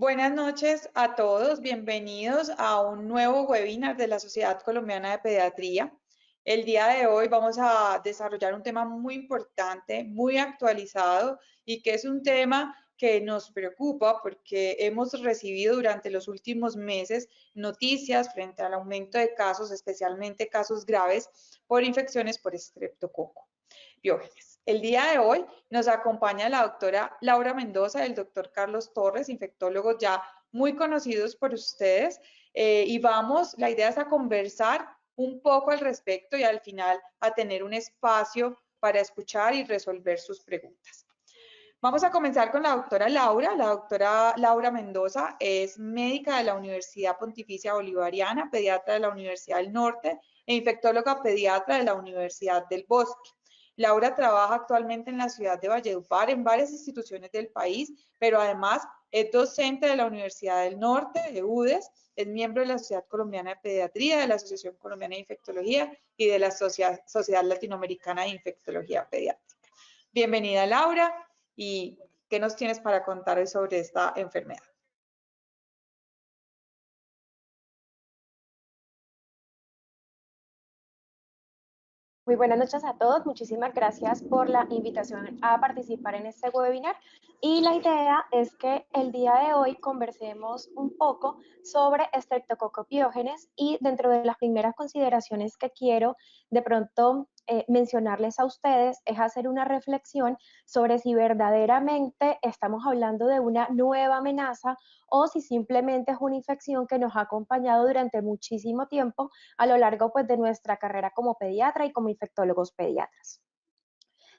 Buenas noches a todos, bienvenidos a un nuevo webinar de la Sociedad Colombiana de Pediatría. El día de hoy vamos a desarrollar un tema muy importante, muy actualizado y que es un tema que nos preocupa porque hemos recibido durante los últimos meses noticias frente al aumento de casos, especialmente casos graves por infecciones por estreptococo biógenes. El día de hoy nos acompaña la doctora Laura Mendoza y el doctor Carlos Torres, infectólogos ya muy conocidos por ustedes, y la idea es a conversar un poco al respecto y al final a tener un espacio para escuchar y resolver sus preguntas. Vamos a comenzar con la doctora Laura. La doctora Laura Mendoza es médica de la Universidad Pontificia Bolivariana, pediatra de la Universidad del Norte e infectóloga pediatra de la Universidad del Bosque. Laura trabaja actualmente en la ciudad de Valledupar, en varias instituciones del país, pero además es docente de la Universidad del Norte, de UDES, es miembro de la Sociedad Colombiana de Pediatría, de la Asociación Colombiana de Infectología y de la Sociedad Latinoamericana de Infectología Pediátrica. Bienvenida, Laura, y ¿qué nos tienes para contar hoy sobre esta enfermedad? Muy buenas noches a todos. Muchísimas gracias por la invitación a participar en este webinar. Y la idea es que el día de hoy conversemos un poco sobre Streptococcus pyogenes y dentro de las primeras consideraciones que quiero de pronto mencionarles a ustedes es hacer una reflexión sobre si verdaderamente estamos hablando de una nueva amenaza o si simplemente es una infección que nos ha acompañado durante muchísimo tiempo a lo largo pues, de nuestra carrera como pediatra y como infectólogos pediatras.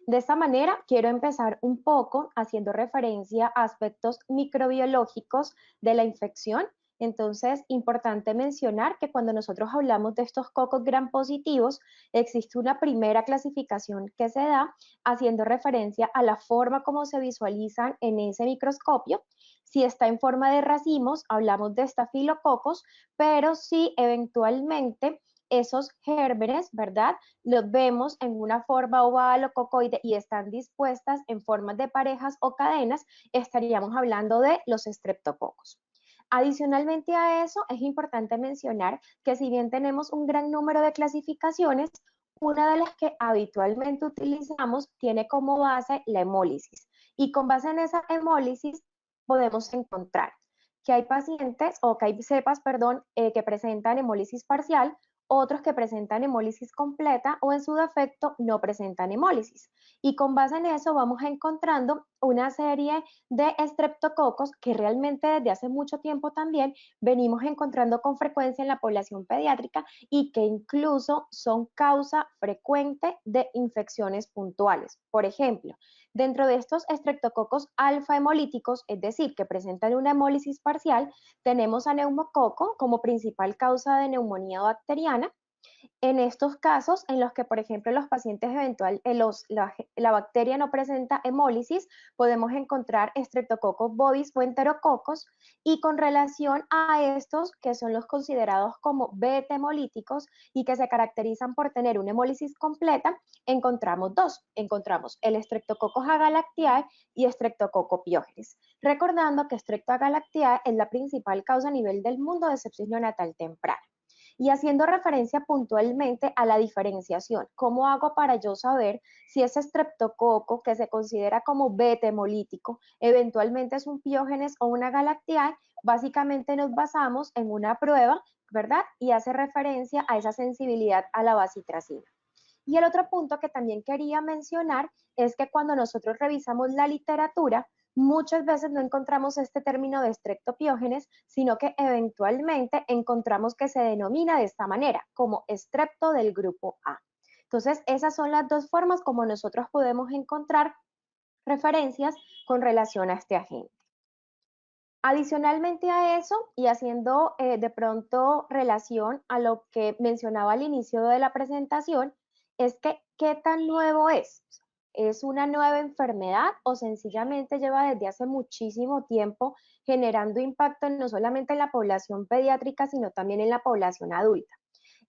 De esta manera, quiero empezar un poco haciendo referencia a aspectos microbiológicos de la infección. Entonces, importante mencionar que cuando nosotros hablamos de estos cocos gram positivos, existe una primera clasificación que se da haciendo referencia a la forma como se visualizan en ese microscopio. Si está en forma de racimos, hablamos de estafilococos, pero si eventualmente esos gérmenes, ¿verdad? Los vemos en una forma oval o cocoide y están dispuestas en formas de parejas o cadenas, estaríamos hablando de los estreptococos. Adicionalmente a eso, es importante mencionar que si bien tenemos un gran número de clasificaciones, una de las que habitualmente utilizamos tiene como base la hemólisis. Y con base en esa hemólisis podemos encontrar que hay pacientes o que hay cepas, perdón, que presentan hemólisis parcial, otros que presentan hemólisis completa o en su defecto no presentan hemólisis. Y con base en eso vamos encontrando una serie de estreptococos que realmente desde hace mucho tiempo también venimos encontrando con frecuencia en la población pediátrica y que incluso son causa frecuente de infecciones puntuales. Por ejemplo, dentro de estos estreptococos alfa hemolíticos, es decir, que presentan una hemólisis parcial, tenemos a neumococo como principal causa de neumonía bacteriana. En estos casos, en los que, por ejemplo, los pacientes la bacteria no presenta hemólisis, podemos encontrar Streptococcus bovis o enterococos, y con relación a estos, que son los considerados como beta hemolíticos y que se caracterizan por tener una hemólisis completa, encontramos dos. Encontramos el Streptococcus agalactiae y Streptococcus pyogenes. Recordando que Streptococcus agalactiae es la principal causa a nivel del mundo de sepsis neonatal temprana. Y haciendo referencia puntualmente a la diferenciación, ¿cómo hago para yo saber si ese estreptococo que se considera como beta hemolítico eventualmente es un piógenes o una galactiae? Básicamente nos basamos en una prueba, ¿verdad? Y hace referencia a esa sensibilidad a la bacitracina. Y el otro punto que también quería mencionar es que cuando nosotros revisamos la literatura, muchas veces no encontramos este término de estreptopiógenes, sino que eventualmente encontramos que se denomina de esta manera, como estrepto del grupo A. Entonces, esas son las dos formas como nosotros podemos encontrar referencias con relación a este agente. Adicionalmente a eso, y haciendo de pronto relación a lo que mencionaba al inicio de la presentación, es que ¿qué tan nuevo es? ¿Es una nueva enfermedad o sencillamente lleva desde hace muchísimo tiempo generando impacto no solamente en la población pediátrica, sino también en la población adulta?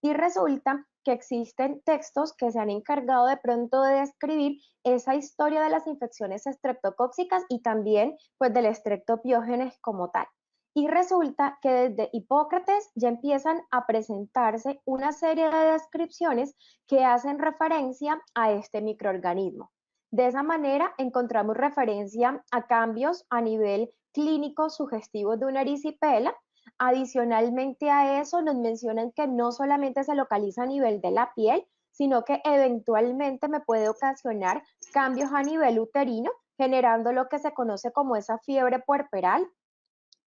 Y resulta que existen textos que se han encargado de pronto de describir esa historia de las infecciones estreptocóxicas y también pues del estreptopiógenes como tal. Y resulta que desde Hipócrates ya empiezan a presentarse una serie de descripciones que hacen referencia a este microorganismo. De esa manera encontramos referencia a cambios a nivel clínico sugestivos de una erisipela. Adicionalmente a eso nos mencionan que no solamente se localiza a nivel de la piel, sino que eventualmente me puede ocasionar cambios a nivel uterino, generando lo que se conoce como esa fiebre puerperal.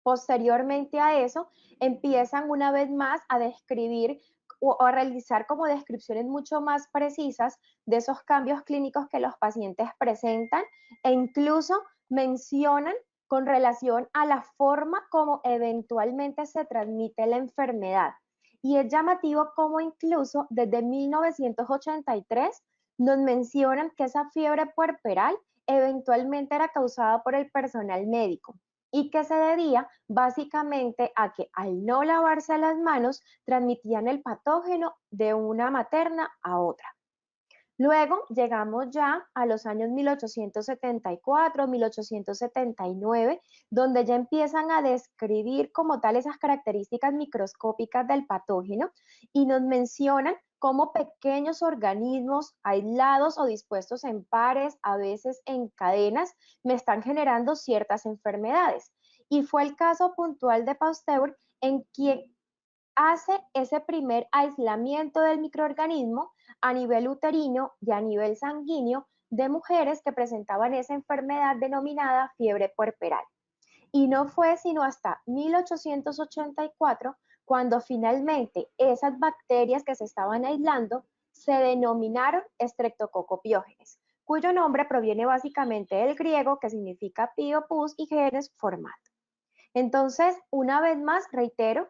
Posteriormente a eso, empiezan una vez más a describir o a realizar como descripciones mucho más precisas de esos cambios clínicos que los pacientes presentan e incluso mencionan con relación a la forma como eventualmente se transmite la enfermedad. Y es llamativo como incluso desde 1983 nos mencionan que esa fiebre puerperal eventualmente era causada por el personal médico y que se debía básicamente a que al no lavarse las manos transmitían el patógeno de una materna a otra. Luego llegamos ya a los años 1874, 1879, donde ya empiezan a describir como tal esas características microscópicas del patógeno y nos mencionan cómo pequeños organismos aislados o dispuestos en pares, a veces en cadenas, me están generando ciertas enfermedades. Y fue el caso puntual de Pasteur en quien hace ese primer aislamiento del microorganismo a nivel uterino y a nivel sanguíneo de mujeres que presentaban esa enfermedad denominada fiebre puerperal. Y no fue sino hasta 1884 cuando finalmente esas bacterias que se estaban aislando se denominaron Streptococcus cuyo nombre proviene básicamente del griego que significa pío, pus y genes, formato. Entonces, una vez más, reitero,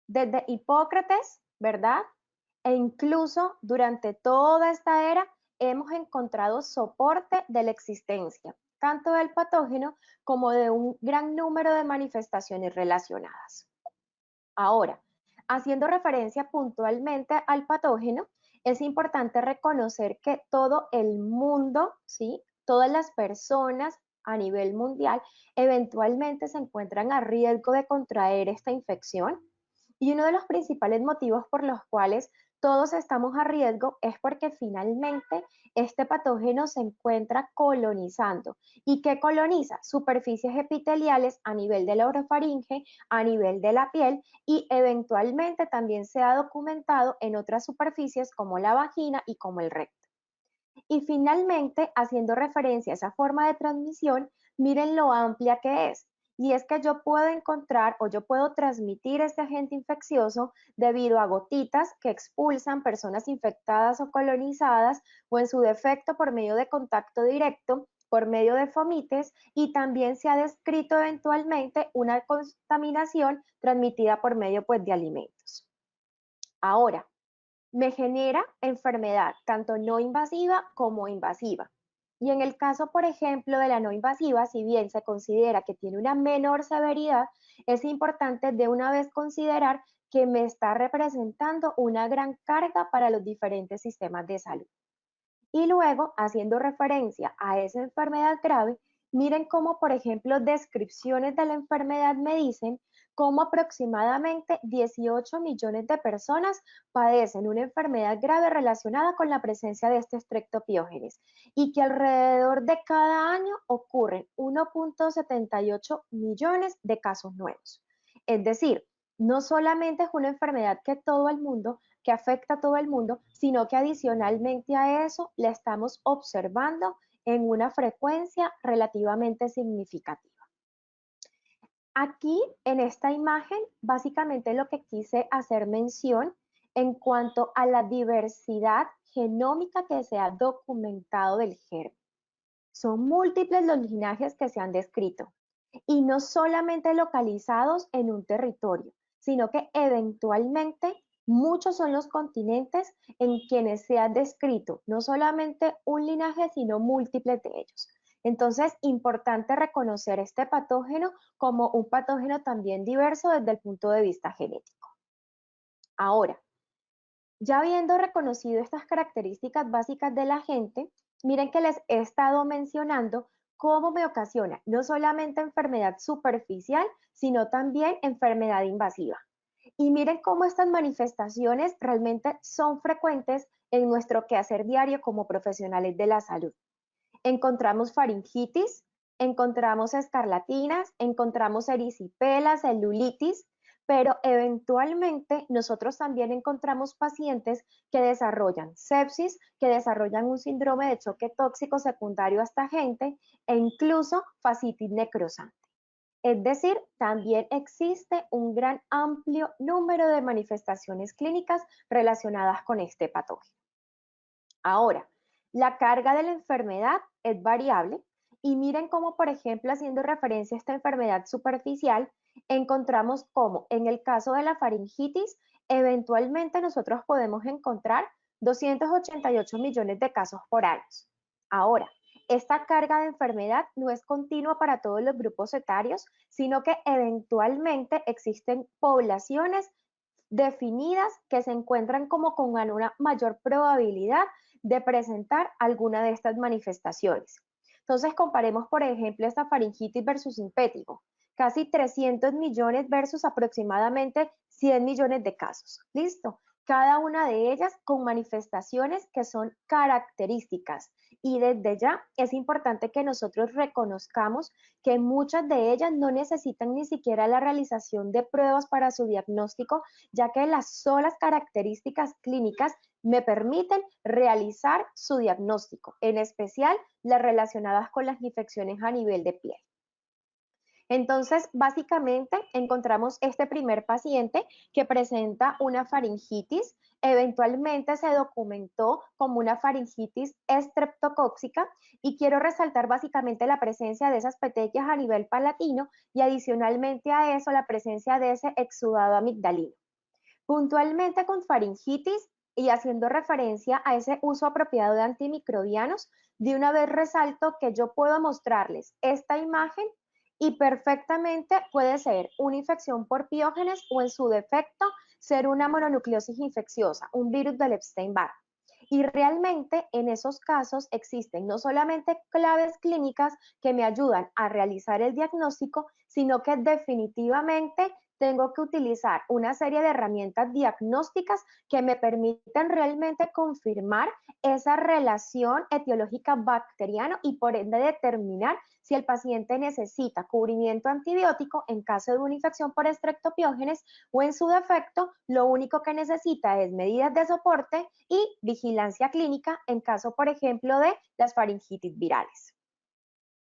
desde Hipócrates, ¿verdad? E incluso durante toda esta era hemos encontrado soporte de la existencia, tanto del patógeno como de un gran número de manifestaciones relacionadas. Ahora, haciendo referencia puntualmente al patógeno, es importante reconocer que todo el mundo, ¿sí? Todas las personas a nivel mundial eventualmente se encuentran a riesgo de contraer esta infección. Y uno de los principales motivos por los cuales todos estamos a riesgo es porque finalmente este patógeno se encuentra colonizando. ¿Y qué coloniza? Superficies epiteliales a nivel de la orofaringe, a nivel de la piel y eventualmente también se ha documentado en otras superficies como la vagina y como el recto. Y finalmente, haciendo referencia a esa forma de transmisión, miren lo amplia que es. Y es que yo puedo encontrar o yo puedo transmitir este agente infeccioso debido a gotitas que expulsan personas infectadas o colonizadas o en su defecto por medio de contacto directo, por medio de fomites y también se ha descrito eventualmente una contaminación transmitida por medio pues, de alimentos. Ahora, me genera enfermedad tanto no invasiva como invasiva. Y en el caso, por ejemplo, de la no invasiva, si bien se considera que tiene una menor severidad, es importante de una vez considerar que me está representando una gran carga para los diferentes sistemas de salud. Y luego, haciendo referencia a esa enfermedad grave, miren cómo, por ejemplo, descripciones de la enfermedad me dicen cómo aproximadamente 18 millones de personas padecen una enfermedad grave relacionada con la presencia de este Streptopiógenes y que alrededor de cada año ocurren 1,78 millones de casos nuevos. Es decir, no solamente es una enfermedad que todo el mundo, que afecta a todo el mundo, sino que adicionalmente a eso la estamos observando en una frecuencia relativamente significativa. Aquí en esta imagen, básicamente lo que quise hacer mención en cuanto a la diversidad genómica que se ha documentado del germen. Son múltiples los linajes que se han descrito y no solamente localizados en un territorio, sino que eventualmente muchos son los continentes en quienes se ha descrito no solamente un linaje, sino múltiples de ellos. Entonces, importante reconocer este patógeno como un patógeno también diverso desde el punto de vista genético. Ahora, ya habiendo reconocido estas características básicas del agente, miren que les he estado mencionando cómo me ocasiona no solamente enfermedad superficial, sino también enfermedad invasiva. Y miren cómo estas manifestaciones realmente son frecuentes en nuestro quehacer diario como profesionales de la salud. Encontramos faringitis, encontramos escarlatinas, encontramos erisipelas, celulitis, pero eventualmente nosotros también encontramos pacientes que desarrollan sepsis, que desarrollan un síndrome de choque tóxico secundario a esta agente e incluso fascitis necrosante. Es decir, también existe un gran amplio número de manifestaciones clínicas relacionadas con este patógeno. Ahora, la carga de la enfermedad es variable y miren cómo, por ejemplo, haciendo referencia a esta enfermedad superficial, encontramos cómo en el caso de la faringitis, eventualmente nosotros podemos encontrar 288 millones de casos por año. Ahora, esta carga de enfermedad no es continua para todos los grupos etarios, sino que eventualmente existen poblaciones definidas que se encuentran como con una mayor probabilidad de presentar alguna de estas manifestaciones. Entonces, comparemos, por ejemplo, esta faringitis versus impétigo. Casi 300 millones versus aproximadamente 100 millones de casos. ¿Listo? Cada una de ellas con manifestaciones que son características. Y desde ya es importante que nosotros reconozcamos que muchas de ellas no necesitan ni siquiera la realización de pruebas para su diagnóstico, ya que las solas características clínicas me permiten realizar su diagnóstico, en especial las relacionadas con las infecciones a nivel de piel. Entonces, básicamente encontramos este primer paciente que presenta una faringitis. Eventualmente se documentó como una faringitis estreptocóxica y quiero resaltar básicamente la presencia de esas petequias a nivel palatino y adicionalmente a eso la presencia de ese exudado amigdalino. Puntualmente con faringitis y haciendo referencia a ese uso apropiado de antimicrobianos, de una vez resalto que yo puedo mostrarles esta imagen y perfectamente puede ser una infección por piógenes o en su defecto ser una mononucleosis infecciosa, un virus del Epstein-Barr. Y realmente en esos casos existen no solamente claves clínicas que me ayudan a realizar el diagnóstico, sino que definitivamente tengo que utilizar una serie de herramientas diagnósticas que me permiten realmente confirmar esa relación etiológica bacteriana y por ende determinar si el paciente necesita cubrimiento antibiótico en caso de una infección por estreptopiógenes o en su defecto lo único que necesita es medidas de soporte y vigilancia clínica en caso, por ejemplo, de las faringitis virales.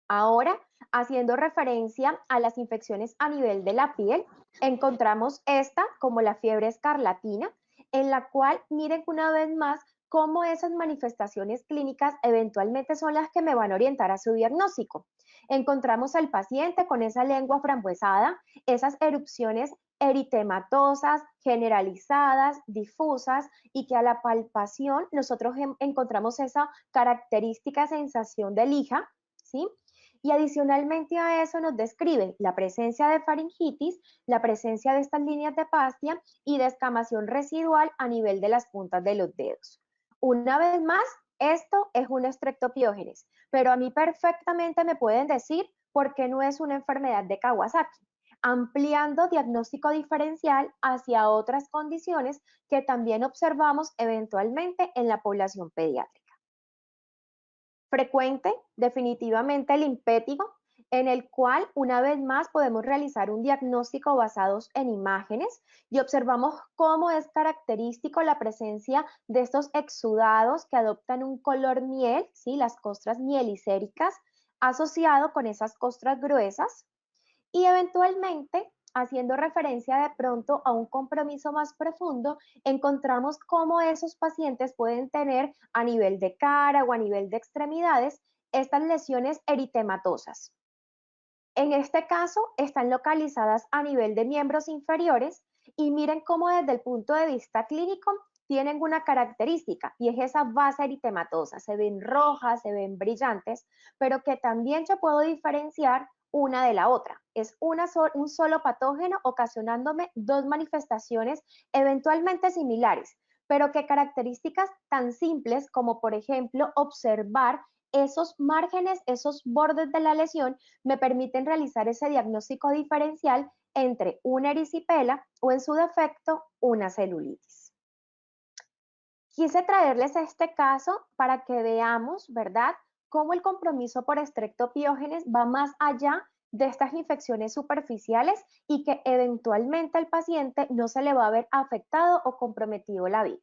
Ahora, haciendo referencia a las infecciones a nivel de la piel, encontramos esta como la fiebre escarlatina, en la cual miren una vez más cómo esas manifestaciones clínicas eventualmente son las que me van a orientar a su diagnóstico. Encontramos al paciente con esa lengua frambuesada, esas erupciones eritematosas, generalizadas, difusas y que a la palpación nosotros encontramos esa característica sensación de lija, ¿sí? Y adicionalmente a eso nos describe la presencia de faringitis, la presencia de estas líneas de Pastia y de escamación residual a nivel de las puntas de los dedos. Una vez más, esto es un estreptopiógenes, pero a mí perfectamente me pueden decir por qué no es una enfermedad de Kawasaki, ampliando diagnóstico diferencial hacia otras condiciones que también observamos eventualmente en la población pediátrica. Frecuente, definitivamente el impétigo, en el cual una vez más podemos realizar un diagnóstico basados en imágenes y observamos cómo es característico la presencia de estos exudados que adoptan un color miel, ¿sí? Las costras mielicéricas, asociado con esas costras gruesas y eventualmente, haciendo referencia de pronto a un compromiso más profundo, encontramos cómo esos pacientes pueden tener a nivel de cara o a nivel de extremidades estas lesiones eritematosas. En este caso, están localizadas a nivel de miembros inferiores y miren cómo desde el punto de vista clínico tienen una característica y es esa base eritematosa. Se ven rojas, se ven brillantes, pero que también yo puedo diferenciar una de la otra. Es un solo patógeno ocasionándome dos manifestaciones eventualmente similares, pero que características tan simples como, por ejemplo, observar esos márgenes, esos bordes de la lesión me permiten realizar ese diagnóstico diferencial entre una erisipela o en su defecto una celulitis. Quise traerles este caso para que veamos, ¿verdad?, cómo el compromiso por estreptopiógenes va más allá de estas infecciones superficiales y que eventualmente al paciente no se le va a ver afectado o comprometido la vida.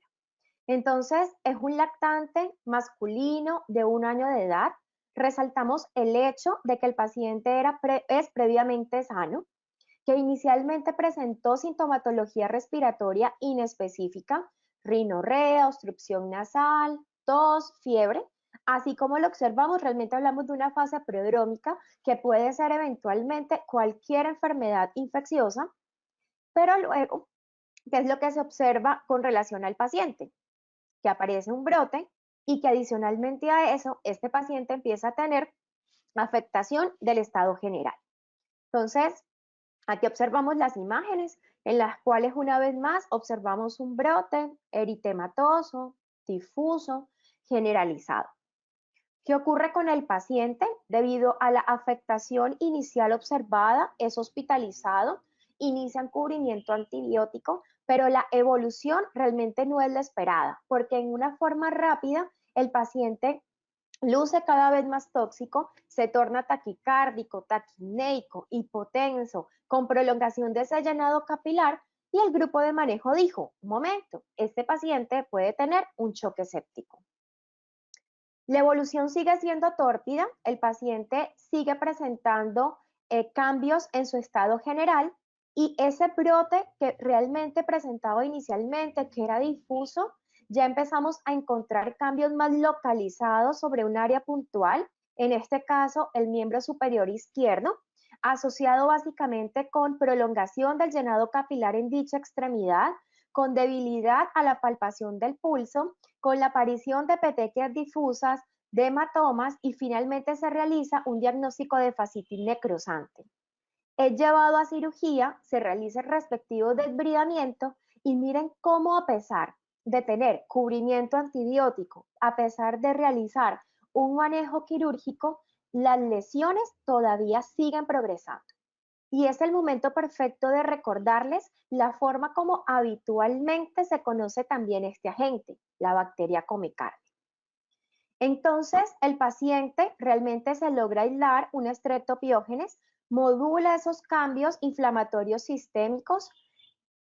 Entonces, es un lactante masculino de 1 año de edad. Resaltamos el hecho de que el paciente es previamente sano, que inicialmente presentó sintomatología respiratoria inespecífica, rinorrea, obstrucción nasal, tos, fiebre. Así como lo observamos, realmente hablamos de una fase prodrómica que puede ser eventualmente cualquier enfermedad infecciosa, pero luego, ¿qué es lo que se observa con relación al paciente? Que aparece un brote y que adicionalmente a eso, este paciente empieza a tener afectación del estado general. Entonces, aquí observamos las imágenes en las cuales una vez más observamos un brote eritematoso, difuso, generalizado. ¿Qué ocurre con el paciente? Debido a la afectación inicial observada, es hospitalizado, inician cubrimiento antibiótico, pero la evolución realmente no es la esperada, porque en una forma rápida el paciente luce cada vez más tóxico, se torna taquicárdico, taquineico, hipotenso, con prolongación de ese llenado capilar y el grupo de manejo dijo, un momento, este paciente puede tener un choque séptico. La evolución sigue siendo tórpida, el paciente sigue presentando cambios en su estado general y ese brote que realmente presentaba inicialmente, que era difuso, ya empezamos a encontrar cambios más localizados sobre un área puntual, en este caso el miembro superior izquierdo, asociado básicamente con prolongación del llenado capilar en dicha extremidad, con debilidad a la palpación del pulso, con la aparición de petequias difusas, de hematomas y finalmente se realiza un diagnóstico de fascitis necrosante. Es llevado a cirugía, se realiza el respectivo desbridamiento y miren cómo a pesar de tener cubrimiento antibiótico, a pesar de realizar un manejo quirúrgico, las lesiones todavía siguen progresando. Y es el momento perfecto de recordarles la forma como habitualmente se conoce también este agente, la bacteria Comecardia. Entonces, el paciente realmente se logra aislar un estreptopiógenes, modula esos cambios inflamatorios sistémicos,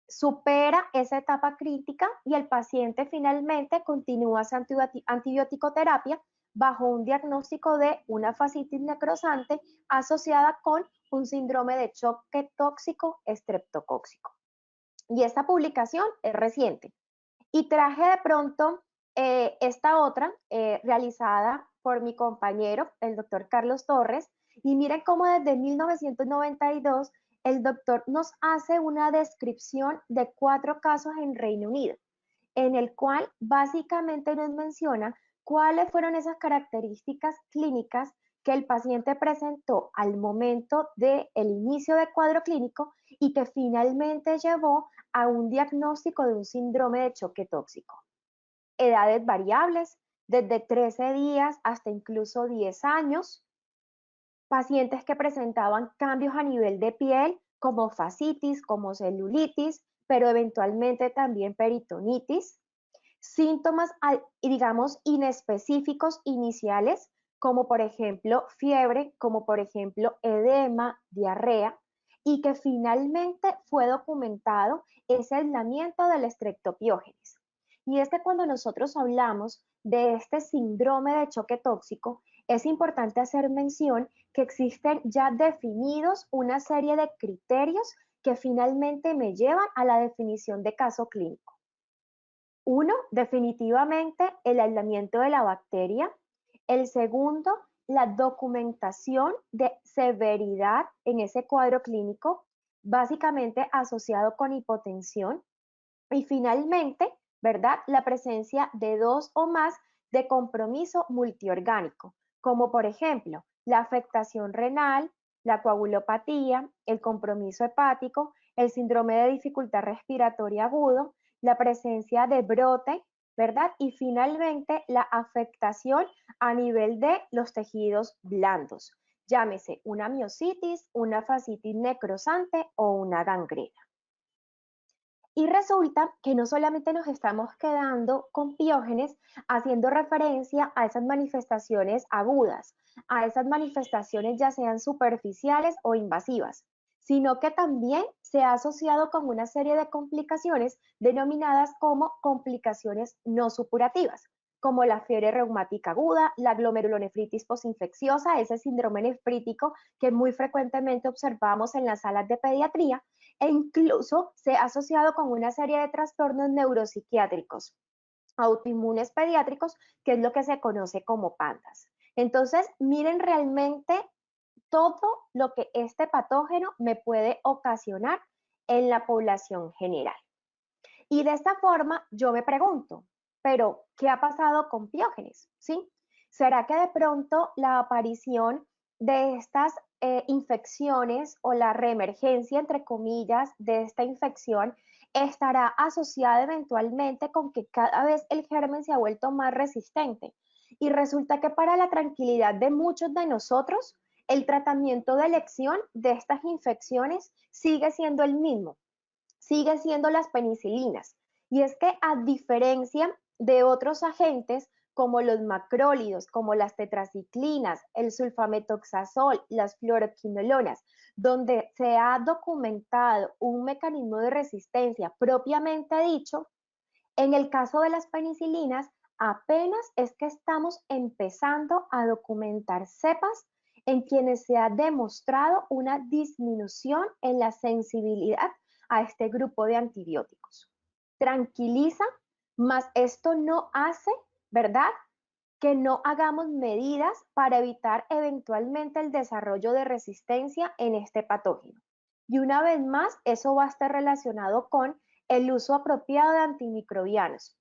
supera esa etapa crítica y el paciente finalmente continúa su antibiótico-terapia bajo un diagnóstico de una fascitis necrosante asociada con un síndrome de choque tóxico estreptocóxico. Y esta publicación es reciente. Y traje de pronto esta otra realizada por mi compañero, el doctor Carlos Torres, y miren cómo desde 1992 el doctor nos hace una descripción de 4 casos en Reino Unido, en el cual básicamente nos menciona cuáles fueron esas características clínicas que el paciente presentó al momento del inicio del cuadro clínico y que finalmente llevó a un diagnóstico de un síndrome de choque tóxico. Edades variables, desde 13 días hasta incluso 10 años, pacientes que presentaban cambios a nivel de piel, como fascitis, como celulitis, pero eventualmente también peritonitis, síntomas, digamos, inespecíficos iniciales, como por ejemplo fiebre, como por ejemplo edema, diarrea, y que finalmente fue documentado ese aislamiento del estreptopiógenes. Y es que cuando nosotros hablamos de este síndrome de choque tóxico, es importante hacer mención que existen ya definidos una serie de criterios que finalmente me llevan a la definición de caso clínico. Uno, definitivamente el aislamiento de la bacteria. El segundo, la documentación de severidad en ese cuadro clínico, básicamente asociado con hipotensión. Y finalmente, ¿verdad? La presencia de 2 o más de compromiso multiorgánico, como por ejemplo la afectación renal, la coagulopatía, el compromiso hepático, el síndrome de dificultad respiratoria agudo, la presencia de brote, ¿verdad? Y finalmente la afectación a nivel de los tejidos blandos, llámese una miositis, una fascitis necrosante o una gangrena. Y resulta que no solamente nos estamos quedando con Piógenes haciendo referencia a esas manifestaciones agudas, a esas manifestaciones ya sean superficiales o invasivas, sino que también se ha asociado con una serie de complicaciones denominadas como complicaciones no supurativas, como la fiebre reumática aguda, la glomerulonefritis posinfecciosa, ese síndrome nefrítico que muy frecuentemente observamos en las salas de pediatría, e incluso se ha asociado con una serie de trastornos neuropsiquiátricos autoinmunes pediátricos, que es lo que se conoce como PANDAS. Entonces, miren realmente todo lo que este patógeno me puede ocasionar en la población general. Y de esta forma yo me pregunto, pero ¿qué ha pasado con Piógenes? ¿Sí? ¿Será que de pronto la aparición de estas infecciones o la reemergencia, entre comillas, de esta infección estará asociada eventualmente con que cada vez el germen se ha vuelto más resistente? Y resulta que para la tranquilidad de muchos de nosotros, el tratamiento de elección de estas infecciones sigue siendo el mismo, sigue siendo las penicilinas. Y es que a diferencia de otros agentes como los macrólidos, como las tetraciclinas, el sulfametoxazol, las fluoroquinolonas, donde se ha documentado un mecanismo de resistencia propiamente dicho, en el caso de las penicilinas, apenas es que estamos empezando a documentar cepas en quienes se ha demostrado una disminución en la sensibilidad a este grupo de antibióticos. Tranquiliza, mas esto no hace, ¿verdad?, que no hagamos medidas para evitar eventualmente el desarrollo de resistencia en este patógeno. Y una vez más, eso va a estar relacionado con el uso apropiado de antimicrobianos,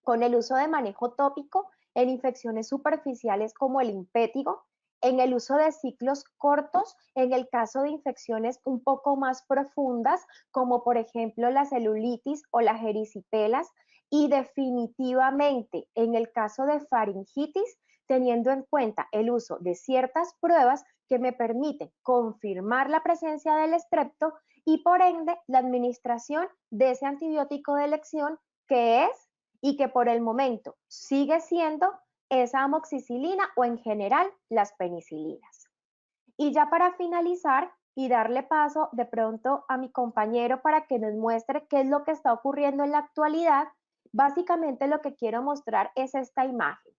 con el uso de manejo tópico en infecciones superficiales como el impétigo, en el uso de ciclos cortos en el caso de infecciones un poco más profundas, como por ejemplo la celulitis o las ericipelas, y definitivamente en el caso de faringitis, teniendo en cuenta el uso de ciertas pruebas que me permiten confirmar la presencia del estrepto y por ende la administración de ese antibiótico de elección que es y que por el momento sigue siendo esa amoxicilina o en general las penicilinas. Y ya para finalizar y darle paso de pronto a mi compañero para que nos muestre qué es lo que está ocurriendo en la actualidad, básicamente lo que quiero mostrar es esta imagen,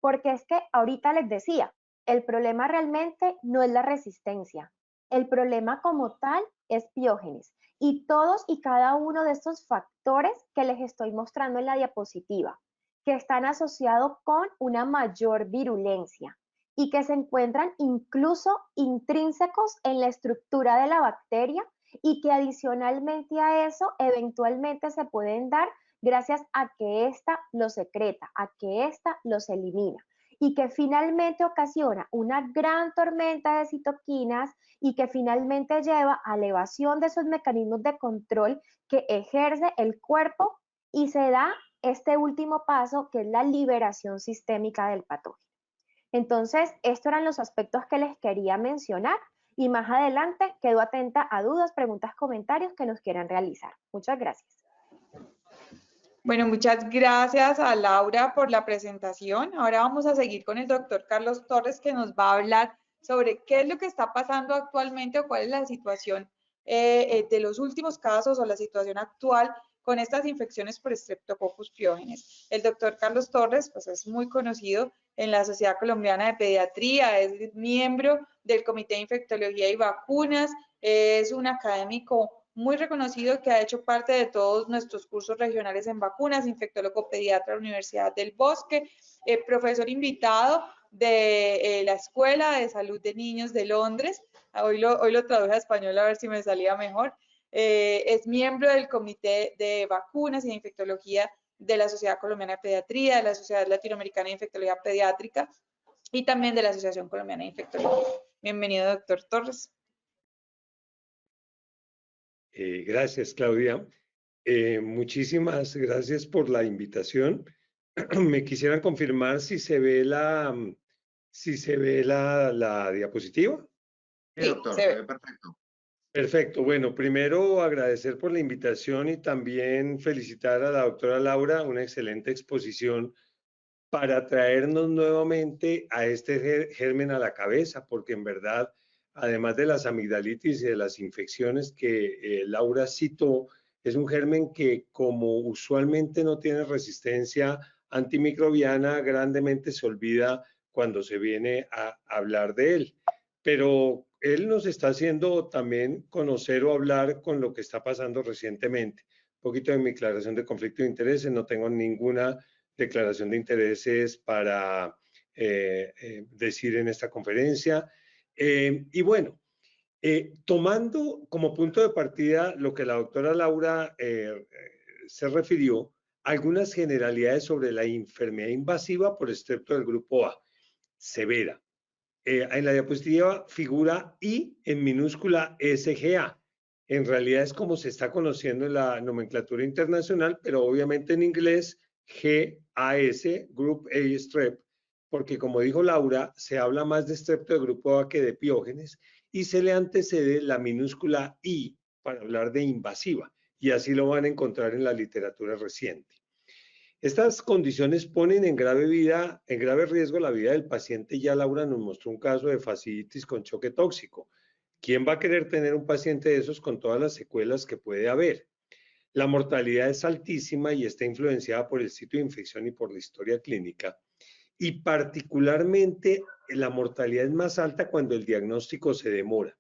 porque es que ahorita les decía, el problema realmente no es la resistencia, el problema como tal es Piógenes y todos y cada uno de estos factores que les estoy mostrando en la diapositiva, que están asociados con una mayor virulencia y que se encuentran incluso intrínsecos en la estructura de la bacteria y que adicionalmente a eso eventualmente se pueden dar gracias a que ésta los secreta, a que ésta los elimina y que finalmente ocasiona una gran tormenta de citoquinas y que finalmente lleva a elevación de esos mecanismos de control que ejerce el cuerpo y se da este último paso que es la liberación sistémica del patógeno. Entonces, estos eran los aspectos que les quería mencionar y más adelante quedo atenta a dudas, preguntas, comentarios que nos quieran realizar. Muchas gracias. Bueno, muchas gracias a Laura por la presentación. Ahora vamos a seguir con el doctor Carlos Torres, que nos va a hablar sobre qué es lo que está pasando actualmente o cuál es la situación de los últimos casos o la situación actual con estas infecciones por Streptococcus pyogenes. El doctor Carlos Torres, pues es muy conocido en la Sociedad Colombiana de Pediatría, es miembro del Comité de Infectología y Vacunas, es un académico muy reconocido que ha hecho parte de todos nuestros cursos regionales en vacunas, infectólogo pediatra de la Universidad del Bosque, profesor invitado de la Escuela de Salud de Niños de Londres. Hoy lo traduje a español a ver si me salía mejor. Es miembro del Comité de Vacunas y de Infectología de la Sociedad Colombiana de Pediatría, de la Sociedad Latinoamericana de Infectología Pediátrica y también de la Asociación Colombiana de Infectología. Bienvenido, doctor Torres. Gracias, Claudia. Muchísimas gracias por la invitación. me quisieran confirmar si se ve la diapositiva. Sí, Sí, doctor, se se ve. ve perfecto. Perfecto. Bueno, primero agradecer por la invitación y también felicitar a la doctora Laura, una excelente exposición para traernos nuevamente a este germen a la cabeza, porque en verdad, además de las amigdalitis y de las infecciones que Laura citó, es un germen que como usualmente no tiene resistencia antimicrobiana, grandemente se olvida cuando se viene a hablar de él. Pero él nos está haciendo también conocer o hablar con lo que está pasando recientemente. Un poquito de mi declaración de conflicto de intereses, no tengo ninguna declaración de intereses para decir en esta conferencia. Y bueno, tomando como punto de partida lo que la doctora Laura se refirió, algunas generalidades sobre la enfermedad invasiva por estrepto del grupo A, severa. En la diapositiva figura I en minúscula SGA. En realidad es como se está conociendo en la nomenclatura internacional, pero obviamente en inglés GAS, Group A Strep, porque como dijo Laura, se habla más de estrepto de grupo A que de piógenes y se le antecede la minúscula I para hablar de invasiva y así lo van a encontrar en la literatura reciente. Estas condiciones ponen en grave riesgo la vida del paciente. Ya Laura nos mostró un caso de fasciitis con choque tóxico. ¿Quién va a querer tener un paciente de esos con todas las secuelas que puede haber? La mortalidad es altísima y está influenciada por el sitio de infección y por la historia clínica. Y particularmente la mortalidad es más alta cuando el diagnóstico se demora.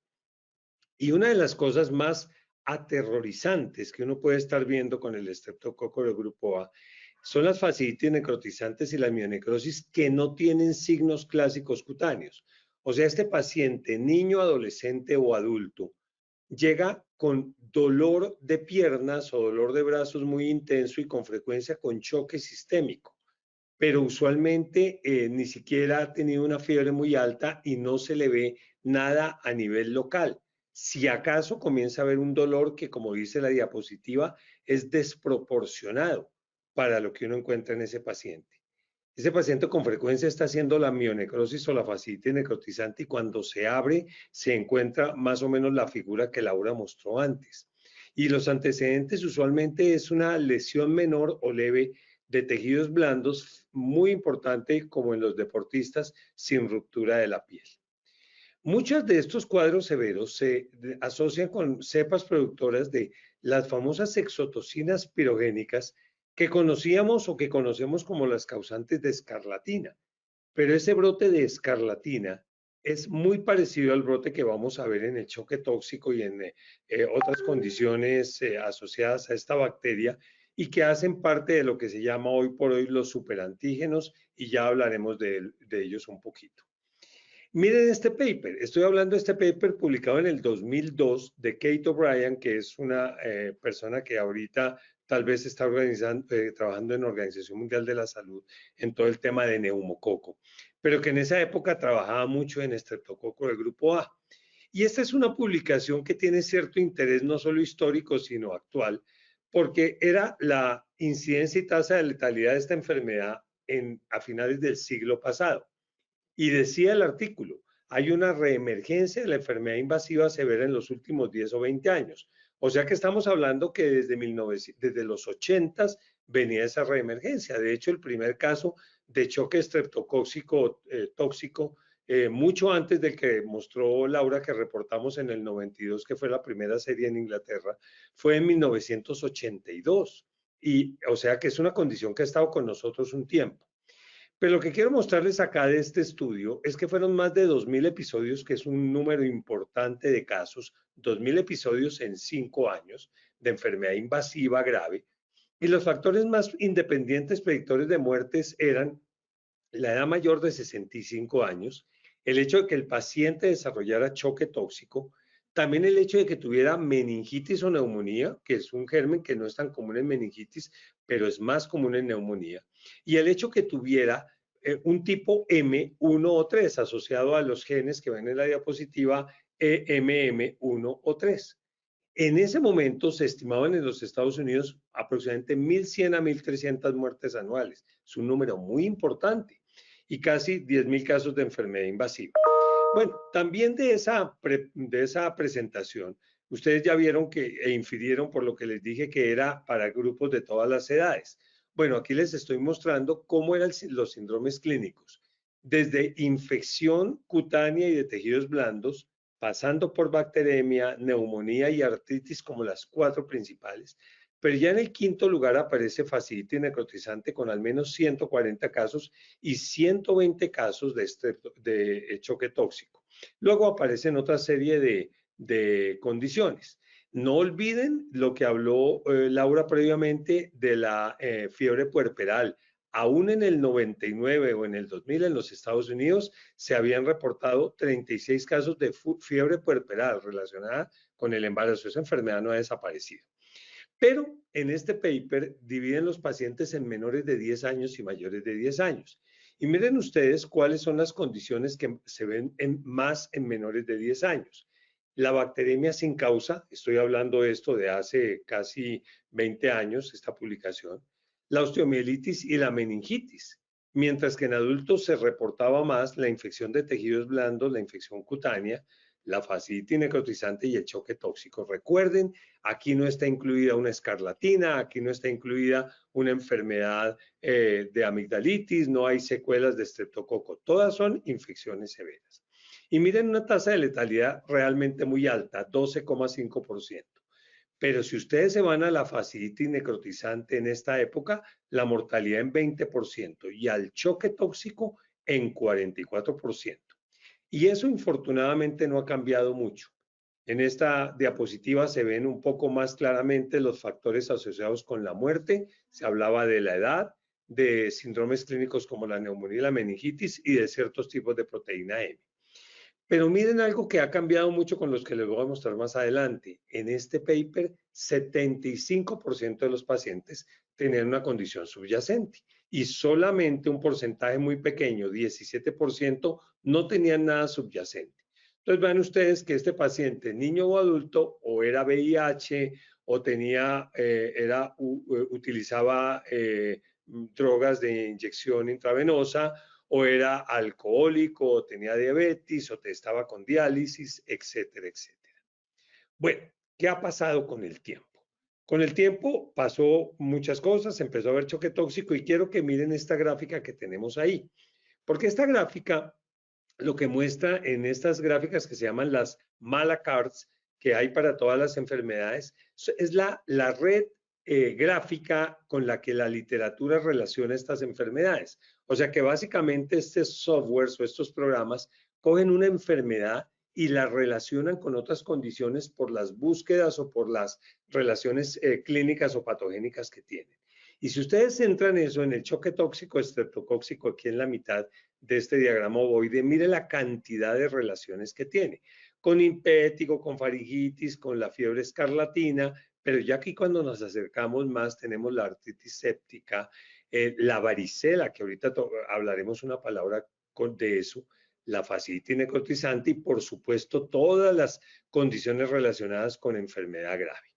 Y una de las cosas más aterrorizantes que uno puede estar viendo con el estreptococo del grupo A son las fasciitis necrotizantes y la mionecrosis que no tienen signos clásicos cutáneos. O sea, este paciente, niño, adolescente o adulto, llega con dolor de piernas o dolor de brazos muy intenso y con frecuencia con choque sistémico, pero usualmente ni siquiera ha tenido una fiebre muy alta y no se le ve nada a nivel local. Si acaso comienza a haber un dolor que, como dice la diapositiva, es desproporcionado para lo que uno encuentra en ese paciente. Ese paciente con frecuencia está haciendo la mionecrosis o la fascitis necrotizante y cuando se abre se encuentra más o menos la figura que Laura mostró antes. Y los antecedentes usualmente es una lesión menor o leve de tejidos blandos, muy importante como en los deportistas, sin ruptura de la piel. Muchos de estos cuadros severos se asocian con cepas productoras de las famosas exotocinas pirogénicas que conocíamos o que conocemos como las causantes de escarlatina. Pero ese brote de escarlatina es muy parecido al brote que vamos a ver en el choque tóxico y en otras condiciones asociadas a esta bacteria y que hacen parte de lo que se llama hoy por hoy los superantígenos y ya hablaremos de ellos un poquito. Miren este paper, estoy hablando de este paper publicado en el 2002 de Kate O'Brien, que es una persona que ahorita tal vez está trabajando en la Organización Mundial de la Salud en todo el tema de neumococo, pero que en esa época trabajaba mucho en estreptococo del grupo A. Y esta es una publicación que tiene cierto interés no solo histórico, sino actual, porque era la incidencia y tasa de letalidad de esta enfermedad a finales del siglo pasado. Y decía el artículo, hay una reemergencia de la enfermedad invasiva severa en los últimos 10 o 20 años. O sea que estamos hablando que desde los 80 venía esa reemergencia. De hecho, el primer caso de choque estreptocóxico tóxico, mucho antes del que mostró Laura, que reportamos en el 92, que fue la primera serie en Inglaterra, fue en 1982. Y o sea que es una condición que ha estado con nosotros un tiempo. Pero lo que quiero mostrarles acá de este estudio es que fueron más de 2.000 episodios, que es un número importante de casos, 2.000 episodios en 5 años de enfermedad invasiva grave. Y los factores más independientes predictores de muertes eran la edad mayor de 65 años, el hecho de que el paciente desarrollara choque tóxico, también el hecho de que tuviera meningitis o neumonía, que es un germen que no es tan común en meningitis, pero es más común en neumonía, y el hecho que tuviera un tipo M1 o 3 asociado a los genes que ven en la diapositiva EMM1 o 3. En ese momento se estimaban en los Estados Unidos aproximadamente 1.100 a 1.300 muertes anuales. Es un número muy importante y casi 10.000 casos de enfermedad invasiva. Bueno, también de esa presentación, ustedes ya vieron e infirieron por lo que les dije que era para grupos de todas las edades. Bueno, aquí les estoy mostrando cómo eran los síndromes clínicos. Desde infección cutánea y de tejidos blandos, pasando por bacteremia, neumonía y artritis como las 4 principales. Pero ya en el quinto lugar aparece fasciitis necrotizante con al menos 140 casos y 120 casos de choque tóxico. Luego aparecen otra serie de condiciones. No olviden lo que habló Laura previamente de la fiebre puerperal. Aún en el 99 o en el 2000 en los Estados Unidos se habían reportado 36 casos de fiebre puerperal relacionada con el embarazo. Esa enfermedad no ha desaparecido. Pero en este paper dividen los pacientes en menores de 10 años y mayores de 10 años. Y miren ustedes cuáles son las condiciones que se ven más en menores de 10 años. La bacteremia sin causa, estoy hablando de esto de hace casi 20 años, esta publicación, la osteomielitis y la meningitis, mientras que en adultos se reportaba más la infección de tejidos blandos, la infección cutánea, la fasciitis necrotizante y el choque tóxico. Recuerden, aquí no está incluida una escarlatina, aquí no está incluida una enfermedad de amigdalitis, no hay secuelas de estreptococo, todas son infecciones severas. Y miren una tasa de letalidad realmente muy alta, 12,5%. Pero si ustedes se van a la fasciitis necrotizante en esta época, la mortalidad en 20% y al choque tóxico en 44%. Y eso infortunadamente no ha cambiado mucho. En esta diapositiva se ven un poco más claramente los factores asociados con la muerte. Se hablaba de la edad, de síndromes clínicos como la neumonía y la meningitis y de ciertos tipos de proteína M. Pero miren algo que ha cambiado mucho con los que les voy a mostrar más adelante. En este paper, 75% de los pacientes tenían una condición subyacente y solamente un porcentaje muy pequeño, 17%, no tenían nada subyacente. Entonces vean ustedes que este paciente, niño o adulto, o era VIH o utilizaba drogas de inyección intravenosa, o era alcohólico, o tenía diabetes, o estaba con diálisis, etcétera, etcétera. Bueno, ¿qué ha pasado con el tiempo? Con el tiempo pasó muchas cosas, empezó a haber choque tóxico y quiero que miren esta gráfica que tenemos ahí, porque esta gráfica lo que muestra en estas gráficas que se llaman las Malacards, que hay para todas las enfermedades, es la red gráfica con la que la literatura relaciona estas enfermedades. O sea que básicamente estos softwares o estos programas cogen una enfermedad y la relacionan con otras condiciones por las búsquedas o por las relaciones clínicas o patogénicas que tienen. Y si ustedes centran eso en el choque tóxico estreptocóxico aquí en la mitad de este diagrama ovoide, mire la cantidad de relaciones que tiene, con impétigo, con faringitis, con la fiebre escarlatina, pero ya aquí cuando nos acercamos más tenemos la artritis séptica, la varicela, que ahorita hablaremos una palabra de eso, la fasciitis necrotizante y por supuesto todas las condiciones relacionadas con enfermedad grave.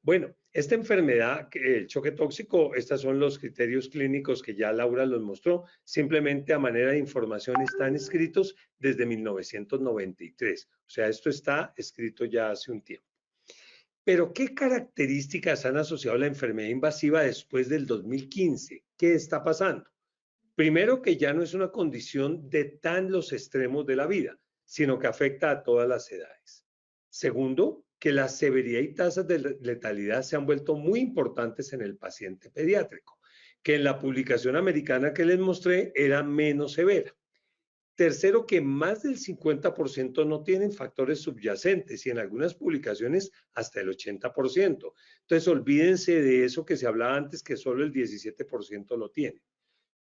Bueno, esta enfermedad, el choque tóxico, estos son los criterios clínicos que ya Laura los mostró, simplemente a manera de información están escritos desde 1993, o sea, esto está escrito ya hace un tiempo. Pero, ¿qué características han asociado la enfermedad invasiva después del 2015? ¿Qué está pasando? Primero, que ya no es una condición de tan los extremos de la vida, sino que afecta a todas las edades. Segundo, que la severidad y tasas de letalidad se han vuelto muy importantes en el paciente pediátrico, que en la publicación americana que les mostré era menos severa. Tercero, que más del 50% no tienen factores subyacentes y en algunas publicaciones hasta el 80%. Entonces, olvídense de eso que se hablaba antes, que solo el 17% lo tiene.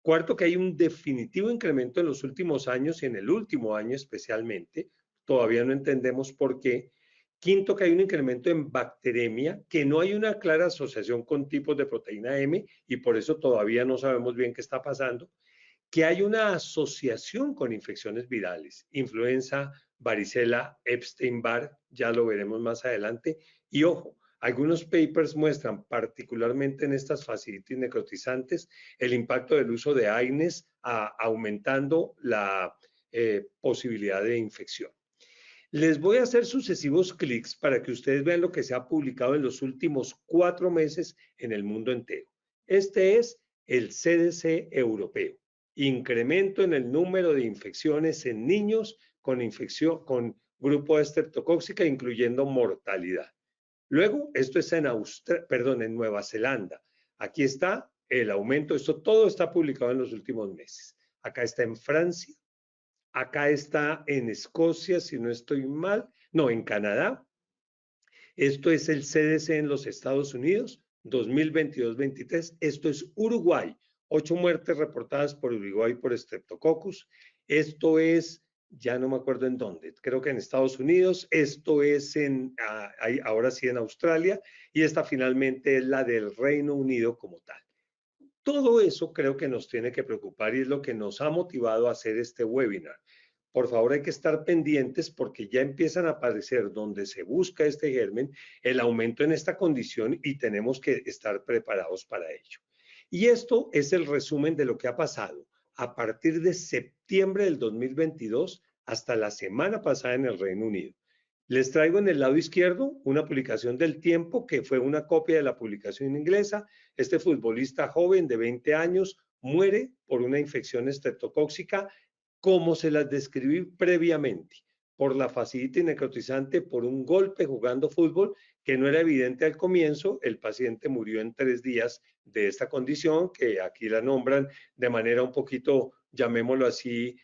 Cuarto, que hay un definitivo incremento en los últimos años y en el último año especialmente. Todavía no entendemos por qué. Quinto, que hay un incremento en bacteremia, que no hay una clara asociación con tipos de proteína M y por eso todavía no sabemos bien qué está pasando. Que hay una asociación con infecciones virales, influenza, varicela Epstein-Barr, ya lo veremos más adelante. Y ojo, algunos papers muestran, particularmente en estas fasciitis necrotizantes, el impacto del uso de AINES aumentando la posibilidad de infección. Les voy a hacer sucesivos clics para que ustedes vean lo que se ha publicado en los últimos 4 meses en el mundo entero. Este es el CDC europeo. Incremento en el número de infecciones en niños con grupo de estreptocóxica, incluyendo mortalidad. Luego, esto es en Nueva Zelanda. Aquí está el aumento. Esto todo está publicado en los últimos meses. Acá está en Francia. Acá está en Escocia, si no estoy mal. No, en Canadá. Esto es el CDC en los Estados Unidos, 2022-23. Esto es Uruguay. 8 muertes reportadas por Uruguay por Streptococcus. Esto es, ya no me acuerdo en dónde, creo que en Estados Unidos. Esto es ahora sí en Australia. Y esta finalmente es la del Reino Unido como tal. Todo eso creo que nos tiene que preocupar y es lo que nos ha motivado a hacer este webinar. Por favor, hay que estar pendientes porque ya empiezan a aparecer donde se busca este germen, el aumento en esta condición y tenemos que estar preparados para ello. Y esto es el resumen de lo que ha pasado a partir de septiembre del 2022 hasta la semana pasada en el Reino Unido. Les traigo en el lado izquierdo una publicación del Tiempo que fue una copia de la publicación inglesa. Este futbolista joven de 20 años muere por una infección estreptocóxica, como se las describí previamente, por la fasciitis necrotizante, por un golpe jugando fútbol que no era evidente al comienzo. El paciente murió en 3 días de esta condición, que aquí la nombran de manera un poquito, llamémoslo así,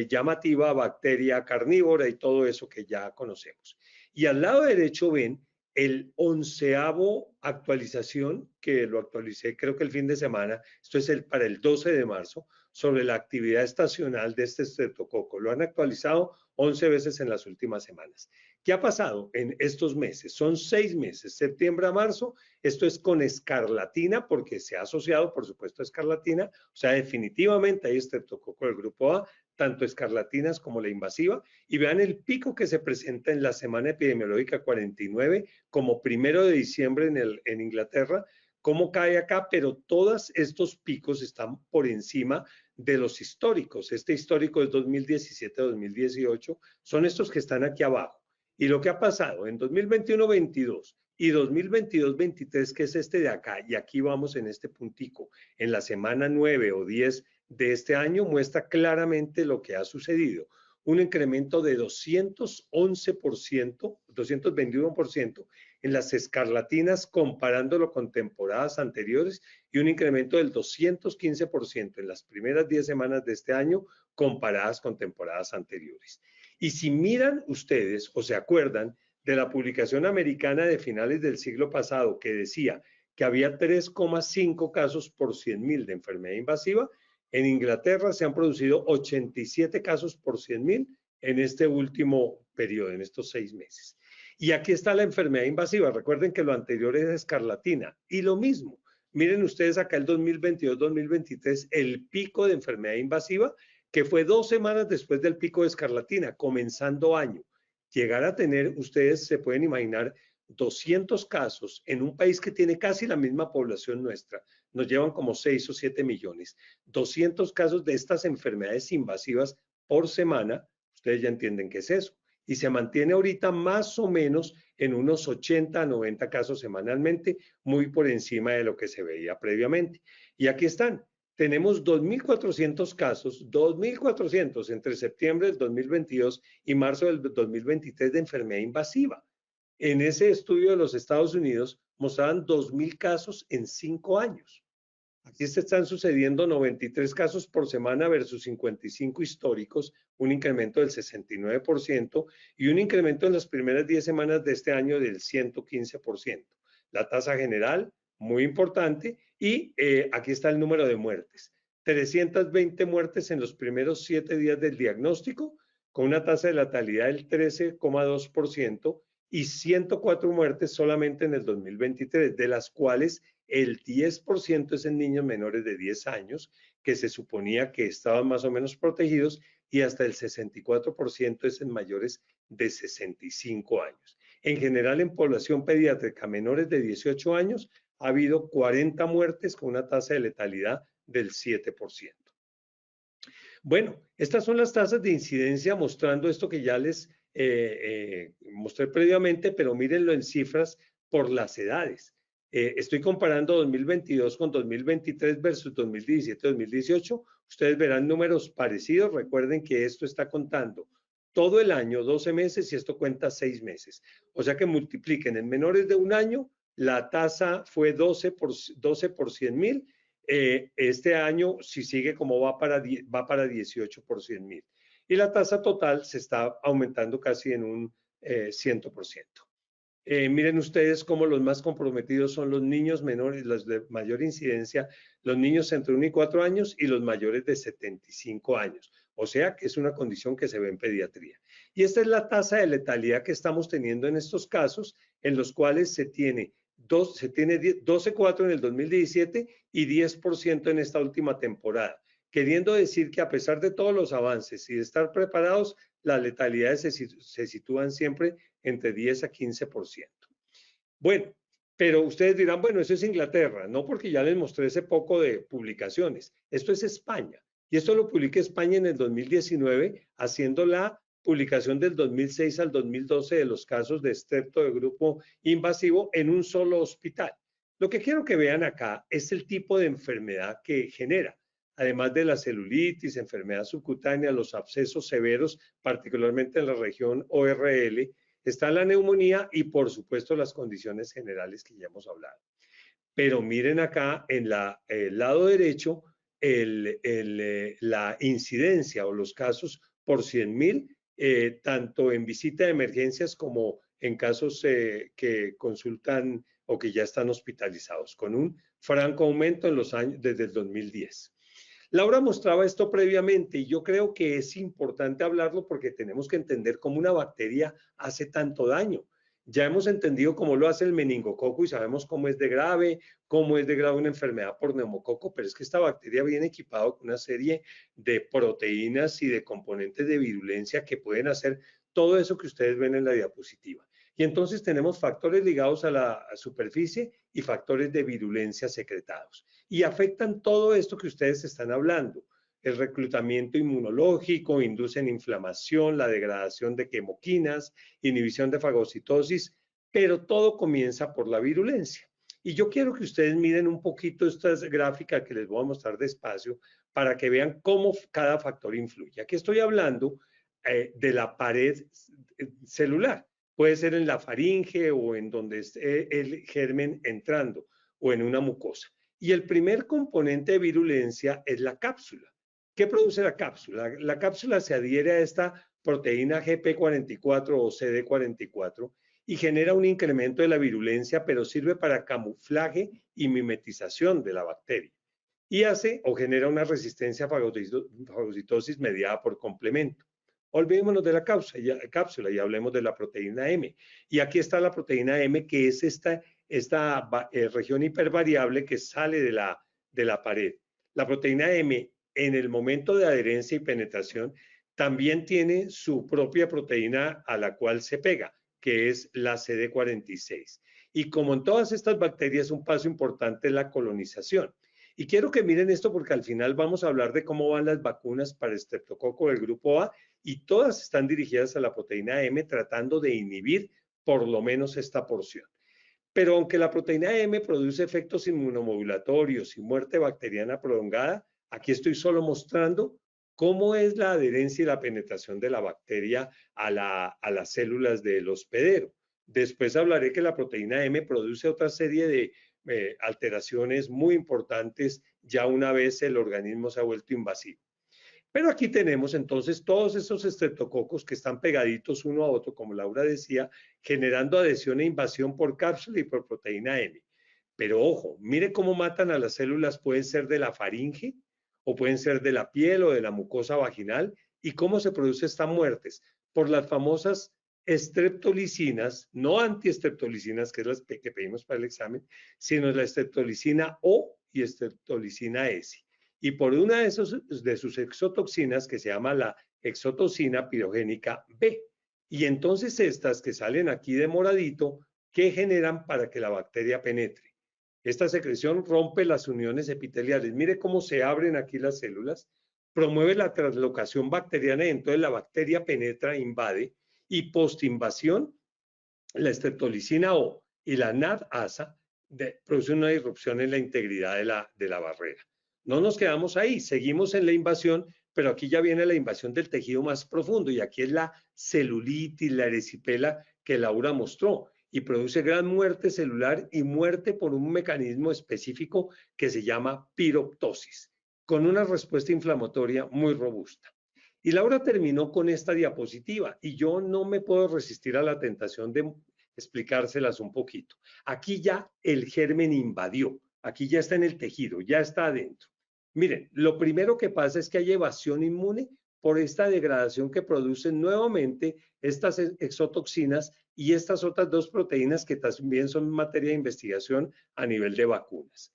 llamativa, bacteria carnívora y todo eso que ya conocemos. Y al lado derecho ven el 11avo actualización, que lo actualicé creo que el fin de semana, esto es para el 12 de marzo, sobre la actividad estacional de este estreptococo. Lo han actualizado 11 veces en las últimas semanas. ¿Qué ha pasado en estos meses? Son 6 meses, septiembre a marzo. Esto es con escarlatina, porque se ha asociado, por supuesto, a escarlatina. O sea, definitivamente hay estreptococo del grupo A, tanto escarlatinas como la invasiva. Y vean el pico que se presenta en la semana epidemiológica 49, como 1 de diciembre en Inglaterra, cómo cae acá, pero todos estos picos están por encima de los históricos. Este histórico es 2017-2018, son estos que están aquí abajo. Y lo que ha pasado en 2021-22 y 2022-23, que es este de acá, y aquí vamos en este puntico, en la semana 9 o 10 de este año, muestra claramente lo que ha sucedido. Un incremento de 211%, 221% en las escarlatinas comparándolo con temporadas anteriores y un incremento del 215% en las primeras 10 semanas de este año comparadas con temporadas anteriores. Y si miran ustedes o se acuerdan de la publicación americana de finales del siglo pasado que decía que había 3,5 casos por 100.000 de enfermedad invasiva, en Inglaterra se han producido 87 casos por 100.000 en este último periodo, en estos 6 meses. Y aquí está la enfermedad invasiva. Recuerden que lo anterior es escarlatina. Y lo mismo, miren ustedes acá el 2022-2023, el pico de enfermedad invasiva, que fue 2 semanas después del pico de escarlatina, comenzando año. Llegar a tener, ustedes se pueden imaginar, 200 casos en un país que tiene casi la misma población nuestra, nos llevan como 6 o 7 millones, 200 casos de estas enfermedades invasivas por semana, ustedes ya entienden qué es eso, y se mantiene ahorita más o menos en unos 80 a 90 casos semanalmente, muy por encima de lo que se veía previamente. Y aquí están, tenemos 2.400 casos, 2.400 entre septiembre del 2022 y marzo del 2023 de enfermedad invasiva. En ese estudio de los Estados Unidos mostraban 2.000 casos en 5 años. Aquí se están sucediendo 93 casos por semana versus 55 históricos, un incremento del 69% y un incremento en las primeras 10 semanas de este año del 115%. La tasa general, muy importante, y aquí está el número de muertes. 320 muertes en los primeros 7 días del diagnóstico, con una tasa de letalidad del 13,2%, y 104 muertes solamente en el 2023, de las cuales el 10% es en niños menores de 10 años, que se suponía que estaban más o menos protegidos, y hasta el 64% es en mayores de 65 años. En general, en población pediátrica menores de 18 años, ha habido 40 muertes con una tasa de letalidad del 7%. Bueno, estas son las tasas de incidencia mostrando esto que ya les mostré previamente, pero mírenlo en cifras por las edades. Estoy comparando 2022 con 2023 versus 2017-2018. Ustedes verán números parecidos. Recuerden que esto está contando todo el año, 12 meses, y esto cuenta 6 meses. O sea que multipliquen en menores de un año, la tasa fue 12 por 100.000. Este año, si sigue como va para 18 por 100.000. Y la tasa total se está aumentando casi en un 100%. Miren ustedes cómo los más comprometidos son los niños menores, los de mayor incidencia, los niños entre 1 y 4 años y los mayores de 75 años. O sea que es una condición que se ve en pediatría. Y esta es la tasa de letalidad que estamos teniendo en estos casos, en los cuales se tiene 12,4 en el 2017 y 10% en esta última temporada, queriendo decir que a pesar de todos los avances y de estar preparados, las letalidades se sitúan siempre entre 10 a 15%. Bueno, pero ustedes dirán, bueno, eso es Inglaterra, no, porque ya les mostré ese poco de publicaciones. Esto es España, y esto lo publica España en el 2019, haciendo la publicación del 2006 al 2012 de los casos de estrepto de grupo invasivo en un solo hospital. Lo que quiero que vean acá es el tipo de enfermedad que genera. Además de la celulitis, enfermedad subcutánea, los abscesos severos, particularmente en la región ORL, está la neumonía y, por supuesto, las condiciones generales que ya hemos hablado. Pero miren acá en el lado derecho la incidencia o los casos por 100.000, tanto en visita de emergencias como en casos que consultan o que ya están hospitalizados, con un franco aumento en los años desde el 2010. Laura mostraba esto previamente y yo creo que es importante hablarlo porque tenemos que entender cómo una bacteria hace tanto daño. Ya hemos entendido cómo lo hace el meningococo y sabemos cómo es de grave una enfermedad por neumococo, pero es que esta bacteria viene equipada con una serie de proteínas y de componentes de virulencia que pueden hacer todo eso que ustedes ven en la diapositiva. Y entonces tenemos factores ligados a la superficie y factores de virulencia secretados. Y afectan todo esto que ustedes están hablando. El reclutamiento inmunológico, inducen inflamación, la degradación de quimoquinas, inhibición de fagocitosis, pero todo comienza por la virulencia. Y yo quiero que ustedes miren un poquito esta gráfica que les voy a mostrar despacio para que vean cómo cada factor influye. Aquí estoy hablando de la pared celular. Puede ser en la faringe o en donde esté el germen entrando o en una mucosa. Y el primer componente de virulencia es la cápsula. ¿Qué produce la cápsula? La cápsula se adhiere a esta proteína GP44 o CD44 y genera un incremento de la virulencia, pero sirve para camuflaje y mimetización de la bacteria. Y hace o genera una resistencia a fagocitosis mediada por complemento. Olvidémonos de la cápsula y hablemos de la proteína M. Y aquí está la proteína M, que es esta región hipervariable que sale de la pared. La proteína M, en el momento de adherencia y penetración, también tiene su propia proteína a la cual se pega, que es la CD46. Y como en todas estas bacterias, un paso importante es la colonización. Y quiero que miren esto porque al final vamos a hablar de cómo van las vacunas para el estreptococo del grupo A y todas están dirigidas a la proteína M tratando de inhibir por lo menos esta porción. Pero aunque la proteína M produce efectos inmunomodulatorios y muerte bacteriana prolongada, aquí estoy solo mostrando cómo es la adherencia y la penetración de la bacteria a las células del hospedero. Después hablaré que la proteína M produce otra serie de alteraciones muy importantes ya una vez el organismo se ha vuelto invasivo. Pero aquí tenemos entonces todos esos estreptococos que están pegaditos uno a otro, como Laura decía, generando adhesión e invasión por cápsula y por proteína M. Pero ojo, mire cómo matan a las células, pueden ser de la faringe o pueden ser de la piel o de la mucosa vaginal. ¿Y cómo se producen estas muertes? Por las famosas estreptolicinas, no antiestreptolicinas, que es las que pedimos para el examen, sino la estreptolicina O y estreptolicina S. Y por una de sus exotoxinas, que se llama la exotoxina pirogénica B. Y entonces estas que salen aquí de moradito, ¿qué generan para que la bacteria penetre? Esta secreción rompe las uniones epiteliales. Mire cómo se abren aquí las células, promueve la translocación bacteriana y entonces la bacteria penetra, invade y postinvasión, la streptolicina O y la NAD-ASA producen una disrupción en la integridad de la barrera. No nos quedamos ahí, seguimos en la invasión, pero aquí ya viene la invasión del tejido más profundo y aquí es la celulitis, la erisipela que Laura mostró y produce gran muerte celular y muerte por un mecanismo específico que se llama piroptosis, con una respuesta inflamatoria muy robusta. Y Laura terminó con esta diapositiva y yo no me puedo resistir a la tentación de explicárselas un poquito. Aquí ya el germen invadió, aquí ya está en el tejido, ya está adentro. Miren, lo primero que pasa es que hay evasión inmune por esta degradación que producen nuevamente estas exotoxinas y estas otras dos proteínas que también son materia de investigación a nivel de vacunas.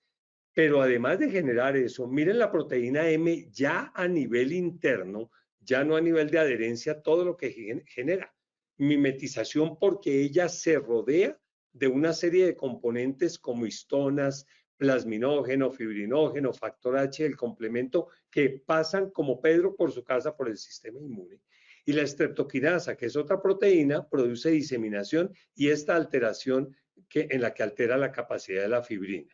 Pero además de generar eso, miren la proteína M ya a nivel interno, ya no a nivel de adherencia, todo lo que genera. Mimetización porque ella se rodea de una serie de componentes como histonas, plasminógeno, fibrinógeno, factor H, el complemento, que pasan como Pedro por su casa por el sistema inmune. Y la streptokinasa, que es otra proteína, produce diseminación y esta alteración en la que altera la capacidad de la fibrina.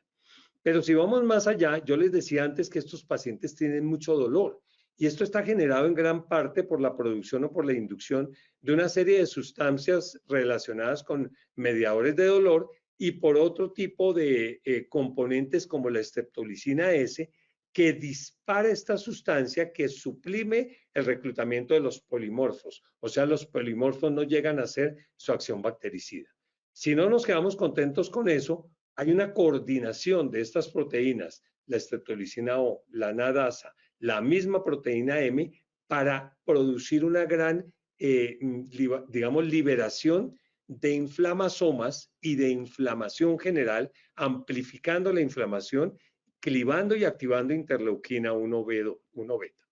Pero si vamos más allá, yo les decía antes que estos pacientes tienen mucho dolor y esto está generado en gran parte por la producción o por la inducción de una serie de sustancias relacionadas con mediadores de dolor y por otro tipo de componentes como la streptolicina S que dispara esta sustancia que suprime el reclutamiento de los polimorfos. O sea, los polimorfos no llegan a hacer su acción bactericida. Si no nos quedamos contentos con eso, hay una coordinación de estas proteínas, la streptolicina O, la NAD-ASA, la misma proteína M, para producir una gran, digamos, liberación de inflamasomas y de inflamación general, amplificando la inflamación, clivando y activando interleuquina 1 beta.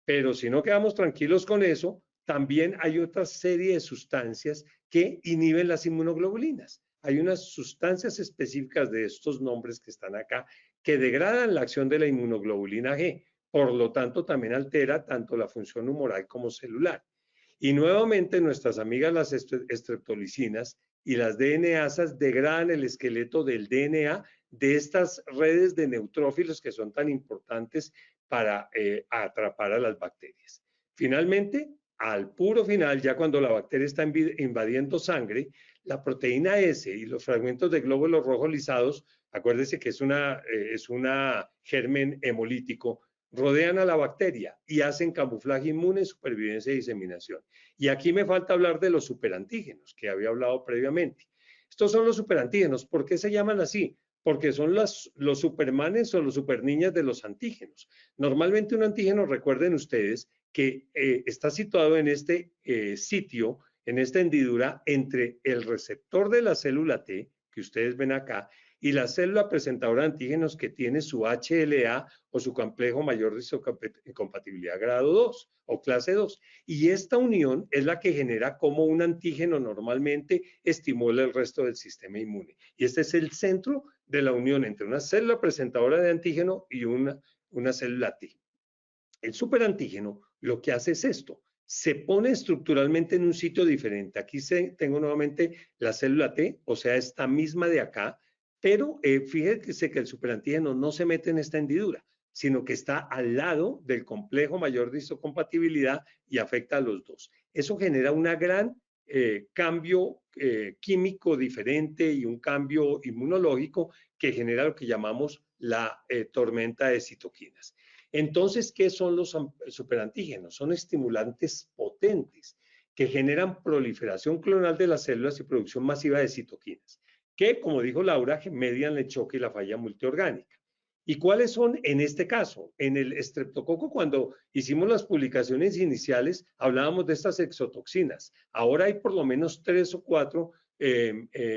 Pero si no quedamos tranquilos con eso, también hay otra serie de sustancias que inhiben las inmunoglobulinas. Hay unas sustancias específicas de estos nombres que están acá que degradan la acción de la inmunoglobulina G. Por lo tanto, también altera tanto la función humoral como celular. Y nuevamente nuestras amigas las streptolicinas y las DNAsas degradan el esqueleto del DNA de estas redes de neutrófilos que son tan importantes para atrapar a las bacterias. Finalmente, al puro final, ya cuando la bacteria está invadiendo sangre, la proteína S y los fragmentos de glóbulos rojos lisados, acuérdense que es una germen hemolítico, rodean a la bacteria y hacen camuflaje inmune, supervivencia y diseminación. Y aquí me falta hablar de los superantígenos, que había hablado previamente. Estos son los superantígenos. ¿Por qué se llaman así? Porque son los supermanes o los superniñas de los antígenos. Normalmente un antígeno, recuerden ustedes, que está situado en este sitio, en esta hendidura entre el receptor de la célula T, que ustedes ven acá, y la célula presentadora de antígenos que tiene su HLA o su complejo mayor de histocompatibilidad grado 2 o clase 2. Y esta unión es la que genera cómo un antígeno normalmente estimula el resto del sistema inmune. Y este es el centro de la unión entre una célula presentadora de antígeno y una célula T. El superantígeno lo que hace es esto, se pone estructuralmente en un sitio diferente. Aquí tengo nuevamente la célula T, o sea, esta misma de acá, pero fíjense que el superantígeno no se mete en esta hendidura, sino que está al lado del complejo mayor de histocompatibilidad y afecta a los dos. Eso genera un gran cambio químico diferente y un cambio inmunológico que genera lo que llamamos la tormenta de citoquinas. Entonces, ¿qué son los superantígenos? Son estimulantes potentes que generan proliferación clonal de las células y producción masiva de citoquinas, que, como dijo Laura, median el choque y la falla multiorgánica. ¿Y cuáles son en este caso? En el estreptococo, cuando hicimos las publicaciones iniciales, hablábamos de estas exotoxinas. Ahora hay por lo menos 3 o 4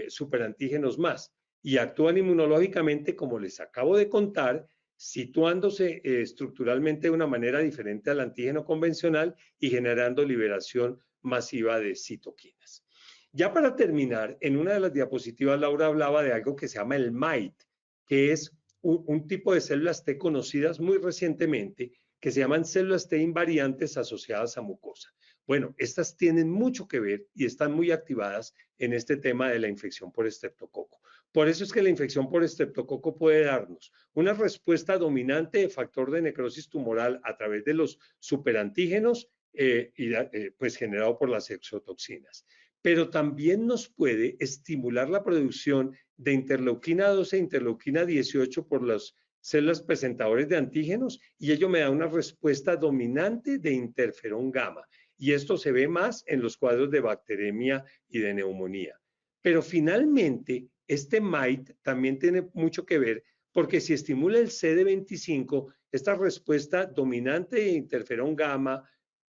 superantígenos más y actúan inmunológicamente, como les acabo de contar, situándose estructuralmente de una manera diferente al antígeno convencional y generando liberación masiva de citoquinas. Ya para terminar, en una de las diapositivas Laura hablaba de algo que se llama el MAIT, que es un tipo de células T conocidas muy recientemente, que se llaman células T invariantes asociadas a mucosa. Bueno, estas tienen mucho que ver y están muy activadas en este tema de la infección por estreptococo. Por eso es que la infección por estreptococo puede darnos una respuesta dominante de factor de necrosis tumoral a través de los superantígenos pues generado por las exotoxinas. Pero también nos puede estimular la producción de interleuquina 12 e interleuquina 18 por las células presentadores de antígenos y ello me da una respuesta dominante de interferón gamma. Y esto se ve más en los cuadros de bacteremia y de neumonía. Pero finalmente, este MAIT también tiene mucho que ver porque si estimula el CD25, esta respuesta dominante de interferón gamma,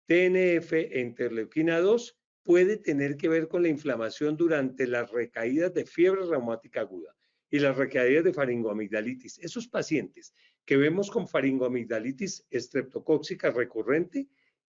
TNF e interleuquina 2 puede tener que ver con la inflamación durante las recaídas de fiebre reumática aguda y las recaídas de faringoamigdalitis. Esos pacientes que vemos con faringoamigdalitis estreptocóxica recurrente,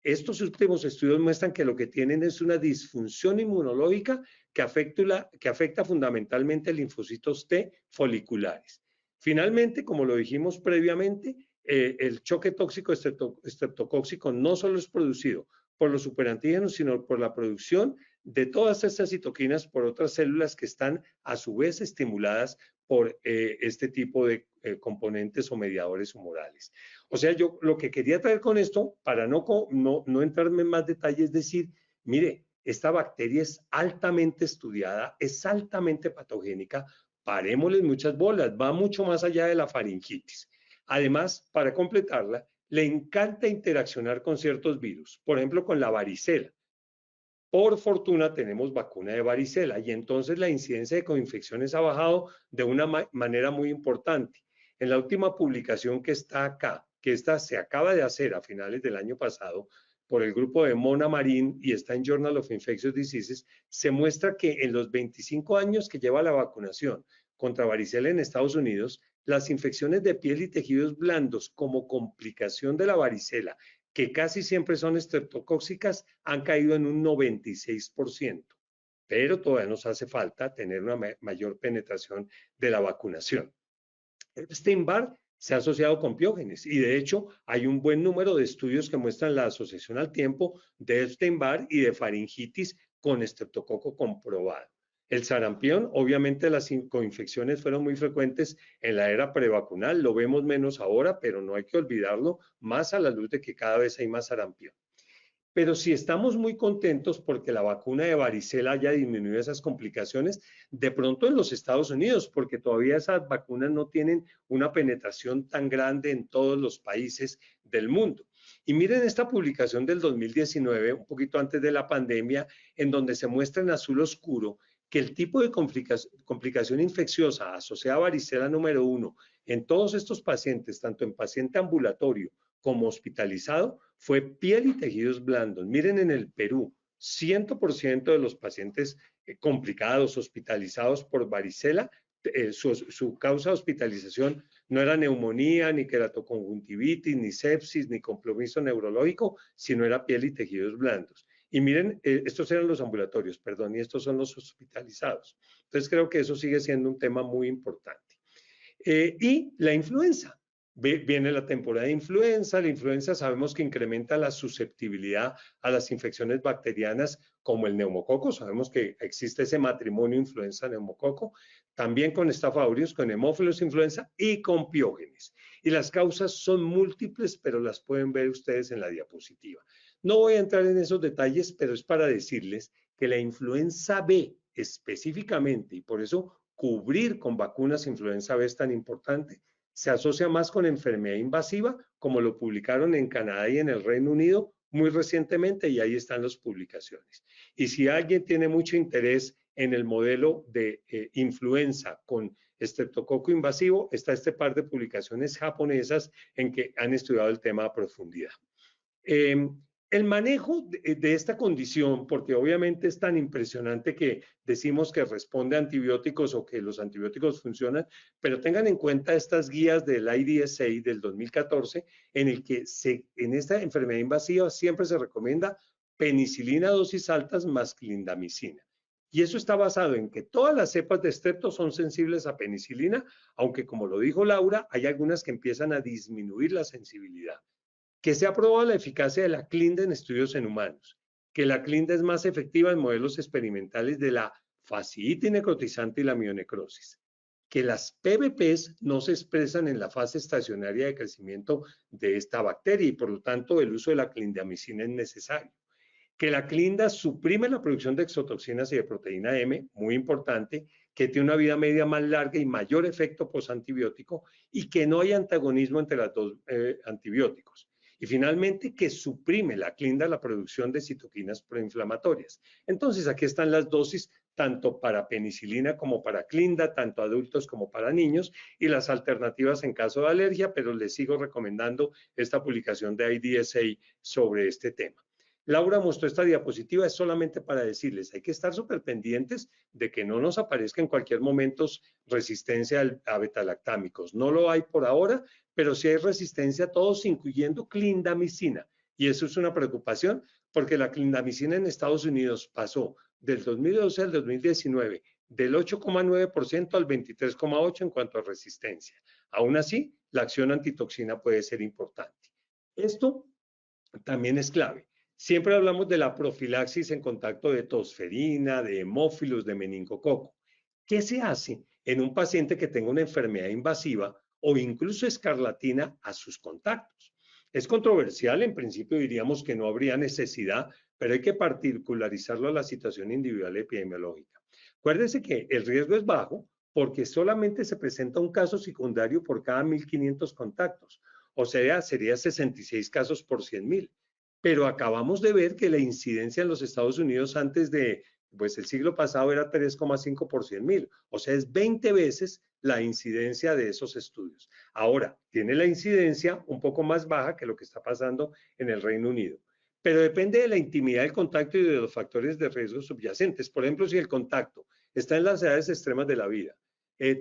estos últimos estudios muestran que lo que tienen es una disfunción inmunológica que afecta fundamentalmente linfocitos T foliculares. Finalmente, como lo dijimos previamente, el choque tóxico estreptocóxico no solo es producido por los superantígenos, sino por la producción de todas estas citoquinas por otras células que están a su vez estimuladas por este tipo de componentes o mediadores humorales. O sea, yo lo que quería traer con esto, para no entrarme en más detalles, es decir, mire, esta bacteria es altamente estudiada, es altamente patogénica, parémosle muchas bolas, va mucho más allá de la faringitis. Además, para completarla, le encanta interaccionar con ciertos virus, por ejemplo, con la varicela. Por fortuna tenemos vacuna de varicela y entonces la incidencia de coinfecciones ha bajado de una manera muy importante. En la última publicación que está acá, que esta se acaba de hacer a finales del año pasado por el grupo de Mona Marín y está en Journal of Infectious Diseases, se muestra que en los 25 años que lleva la vacunación contra varicela en Estados Unidos, las infecciones de piel y tejidos blandos como complicación de la varicela, que casi siempre son estreptocóxicas, han caído en un 96%. Pero todavía nos hace falta tener una mayor penetración de la vacunación. Epstein-Barr se ha asociado con piógenes y de hecho hay un buen número de estudios que muestran la asociación al tiempo de Epstein-Barr y de faringitis con estreptococo comprobado. El sarampión, obviamente las coinfecciones fueron muy frecuentes en la era prevacunal, lo vemos menos ahora, pero no hay que olvidarlo, más a la luz de que cada vez hay más sarampión. Pero si estamos muy contentos porque la vacuna de varicela haya disminuido esas complicaciones, de pronto en los Estados Unidos, porque todavía esas vacunas no tienen una penetración tan grande en todos los países del mundo. Y miren esta publicación del 2019, un poquito antes de la pandemia, en donde se muestra en azul oscuro que el tipo de complicación infecciosa asociada a varicela número 1 en todos estos pacientes, tanto en paciente ambulatorio como hospitalizado, fue piel y tejidos blandos. Miren en el Perú, 100% de los pacientes complicados, hospitalizados por varicela, su causa de hospitalización no era neumonía, ni queratoconjuntivitis, ni sepsis, ni compromiso neurológico, sino era piel y tejidos blandos. Y miren, estos eran los ambulatorios, perdón, y estos son los hospitalizados. Entonces creo que eso sigue siendo un tema muy importante. Y la influenza. Viene la temporada de influenza. La influenza sabemos que incrementa la susceptibilidad a las infecciones bacterianas como el neumococo. Sabemos que existe ese matrimonio influenza-neumococo. También con Staph aureus, con Haemophilus influenza y con piógenes. Y las causas son múltiples, pero las pueden ver ustedes en la diapositiva. No voy a entrar en esos detalles, pero es para decirles que la influenza B específicamente, y por eso cubrir con vacunas influenza B es tan importante, se asocia más con enfermedad invasiva, como lo publicaron en Canadá y en el Reino Unido muy recientemente, y ahí están las publicaciones. Y si alguien tiene mucho interés en el modelo de influenza con estreptococo invasivo, está este par de publicaciones japonesas en que han estudiado el tema a profundidad. El manejo de esta condición, porque obviamente es tan impresionante que decimos que responde a antibióticos o que los antibióticos funcionan, pero tengan en cuenta estas guías del IDSA del 2014, en el que en esta enfermedad invasiva siempre se recomienda penicilina dosis altas más clindamicina. Y eso está basado en que todas las cepas de estrepto son sensibles a penicilina, aunque como lo dijo Laura, hay algunas que empiezan a disminuir la sensibilidad. Que se ha probado la eficacia de la clinda en estudios en humanos, que la clinda es más efectiva en modelos experimentales de la fasciitis necrotizante y la mionecrosis, que las PBPs no se expresan en la fase estacionaria de crecimiento de esta bacteria y por lo tanto el uso de la clindamicina es necesario, que la clinda suprime la producción de exotoxinas y de proteína M, muy importante, que tiene una vida media más larga y mayor efecto posantibiótico y que no hay antagonismo entre los dos antibióticos. Y finalmente, que suprime la clinda la producción de citoquinas proinflamatorias. Entonces, aquí están las dosis tanto para penicilina como para clinda, tanto adultos como para niños, y las alternativas en caso de alergia, pero les sigo recomendando esta publicación de IDSA sobre este tema. Laura mostró esta diapositiva, es solamente para decirles, hay que estar súper pendientes de que no nos aparezca en cualquier momento resistencia a betalactámicos. No lo hay por ahora, pero sí hay resistencia a todos, incluyendo clindamicina. Y eso es una preocupación, porque la clindamicina en Estados Unidos pasó del 2012 al 2019 del 8,9% al 23,8% en cuanto a resistencia. Aún así, la acción antitoxina puede ser importante. Esto también es clave. Siempre hablamos de la profilaxis en contacto de tosferina, de hemófilos, de meningococo. ¿Qué se hace en un paciente que tenga una enfermedad invasiva o incluso escarlatina a sus contactos? Es controversial, en principio diríamos que no habría necesidad, pero hay que particularizarlo a la situación individual epidemiológica. Acuérdense que el riesgo es bajo porque solamente se presenta un caso secundario por cada 1.500 contactos, o sea, sería 66 casos por 100.000. Pero acabamos de ver que la incidencia en los Estados Unidos antes de, pues el siglo pasado era 3,5 por 100.000, o sea, es 20 veces la incidencia de esos estudios. Ahora, tiene la incidencia un poco más baja que lo que está pasando en el Reino Unido, pero depende de la intimidad del contacto y de los factores de riesgo subyacentes. Por ejemplo, si el contacto está en las edades extremas de la vida,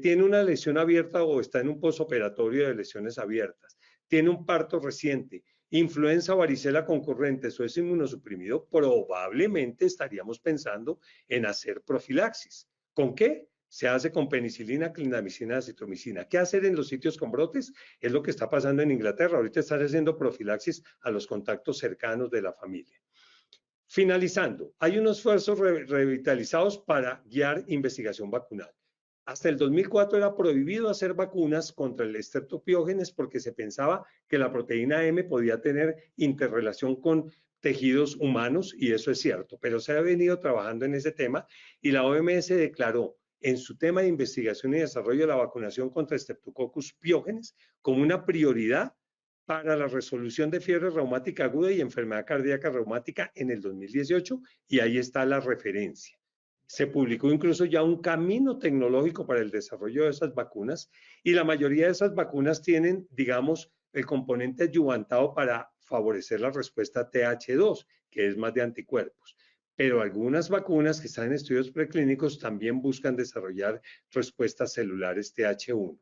tiene una lesión abierta o está en un posoperatorio de lesiones abiertas, tiene un parto reciente, influenza o varicela concurrentes o es inmunosuprimido, probablemente estaríamos pensando en hacer profilaxis. ¿Con qué? Se hace con penicilina, clindamicina, acitromicina. ¿Qué hacer en los sitios con brotes? Es lo que está pasando en Inglaterra. Ahorita están haciendo profilaxis a los contactos cercanos de la familia. Finalizando, hay unos esfuerzos revitalizados para guiar investigación vacunal. Hasta el 2004 era prohibido hacer vacunas contra el Streptopiógenes porque se pensaba que la proteína M podía tener interrelación con tejidos humanos y eso es cierto, pero se ha venido trabajando en ese tema y la OMS declaró en su tema de investigación y desarrollo la vacunación contra Streptococcus piógenes como una prioridad para la resolución de fiebre reumática aguda y enfermedad cardíaca reumática en el 2018 y ahí está la referencia. Se publicó incluso ya un camino tecnológico para el desarrollo de esas vacunas y la mayoría de esas vacunas tienen, digamos, el componente adyuvantado para favorecer la respuesta TH2, que es más de anticuerpos. Pero algunas vacunas que están en estudios preclínicos también buscan desarrollar respuestas celulares TH1.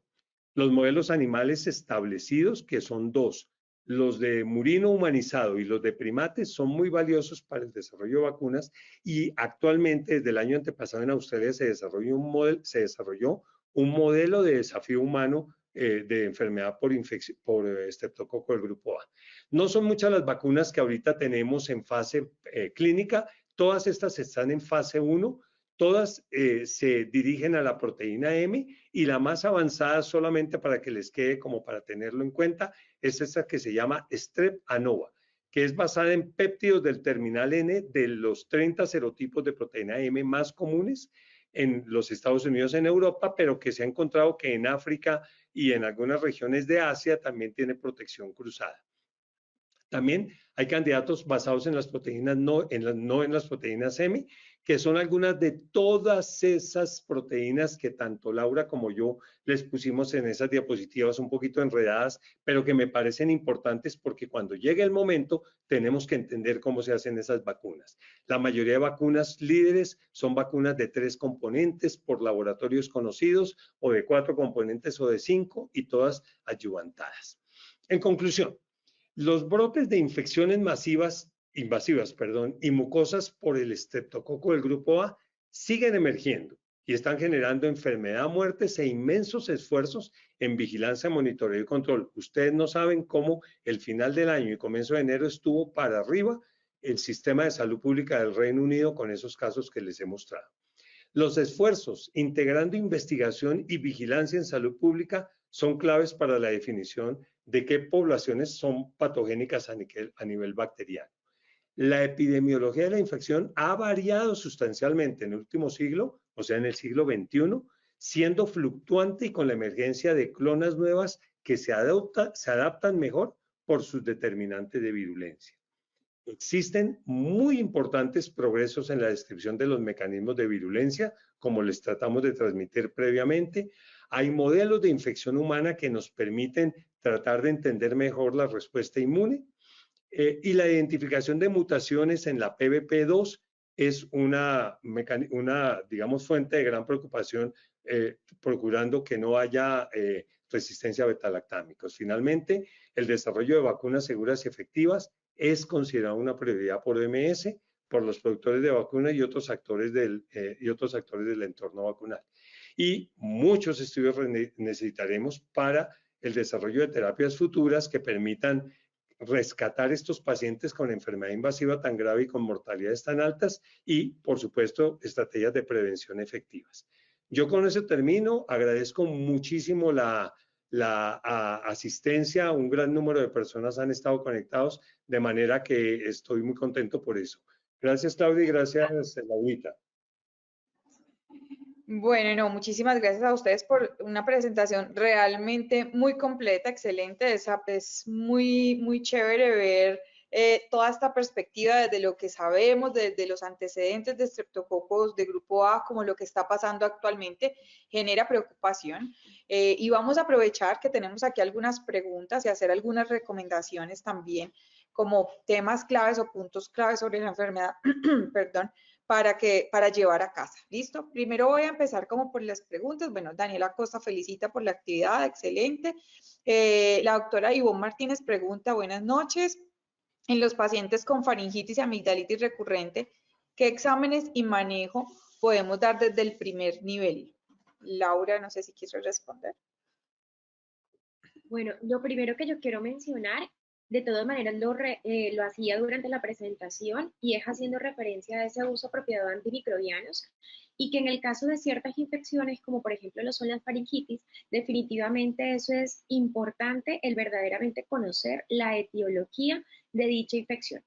Los modelos animales establecidos, que son dos, los de murino humanizado y los de primates, son muy valiosos para el desarrollo de vacunas y actualmente desde el año antepasado en Australia se desarrolló un modelo de desafío humano de enfermedad por estreptococo del grupo A. No son muchas las vacunas que ahorita tenemos en fase clínica, todas estas están en fase 1, todas se dirigen a la proteína M y la más avanzada, solamente para que les quede como para tenerlo en cuenta, es esta que se llama Strep Anova, que es basada en péptidos del terminal N de los 30 serotipos de proteína M más comunes en los Estados Unidos, en Europa, pero que se ha encontrado que en África y en algunas regiones de Asia también tiene protección cruzada. También hay candidatos basados en las proteínas no en las proteínas M, que son algunas de todas esas proteínas que tanto Laura como yo les pusimos en esas diapositivas un poquito enredadas, pero que me parecen importantes porque cuando llegue el momento tenemos que entender cómo se hacen esas vacunas. La mayoría de vacunas líderes son vacunas de 3 componentes por laboratorios conocidos, o de 4 componentes o de 5, y todas adyuvantadas. En conclusión, los brotes de infecciones invasivas y mucosas por el estreptococo del grupo A siguen emergiendo y están generando enfermedad, muertes e inmensos esfuerzos en vigilancia, monitoreo y control. Ustedes no saben cómo el final del año y comienzo de enero estuvo para arriba el sistema de salud pública del Reino Unido con esos casos que les he mostrado. Los esfuerzos integrando investigación y vigilancia en salud pública son claves para la definición de qué poblaciones son patogénicas a nivel bacteriano. La epidemiología de la infección ha variado sustancialmente en el último siglo, o sea, en el siglo XXI, siendo fluctuante y con la emergencia de clonas nuevas que se adaptan mejor por sus determinantes de virulencia. Existen muy importantes progresos en la descripción de los mecanismos de virulencia, como les tratamos de transmitir previamente. Hay modelos de infección humana que nos permiten tratar de entender mejor la respuesta inmune. Y la identificación de mutaciones en la PBP2 es una digamos, fuente de gran preocupación, procurando que no haya resistencia a betalactámicos. Finalmente, el desarrollo de vacunas seguras y efectivas es considerado una prioridad por OMS, por los productores de vacunas y otros actores del entorno vacunal. Y muchos estudios necesitaremos para el desarrollo de terapias futuras que permitan rescatar estos pacientes con enfermedad invasiva tan grave y con mortalidades tan altas y, por supuesto, estrategias de prevención efectivas. Yo con eso termino. Agradezco muchísimo la asistencia. Un gran número de personas han estado conectados, de manera que estoy muy contento por eso. Gracias, Claudia, y gracias, Laurita. Bueno, no, muchísimas gracias a ustedes por una presentación realmente muy completa, excelente. Es muy chévere ver toda esta perspectiva desde lo que sabemos, desde los antecedentes de estreptococos de grupo A, como lo que está pasando actualmente, genera preocupación. Y vamos a aprovechar que tenemos aquí algunas preguntas y hacer algunas recomendaciones también, como temas claves o puntos claves sobre la enfermedad, perdón, para llevar a casa. ¿Listo? Primero voy a empezar como por las preguntas. Bueno, Daniela Costa felicita por la actividad, excelente. La doctora Ivonne Martínez pregunta, buenas noches. En los pacientes con faringitis y amigdalitis recurrente, ¿qué exámenes y manejo podemos dar desde el primer nivel? Laura, no sé si quiso responder. Bueno, lo primero que yo quiero mencionar, de todas maneras lo hacía durante la presentación y es haciendo referencia a ese uso apropiado de antimicrobianos y que en el caso de ciertas infecciones, como por ejemplo lo son las faringitis, definitivamente eso es importante, el verdaderamente conocer la etiología de dicha infección.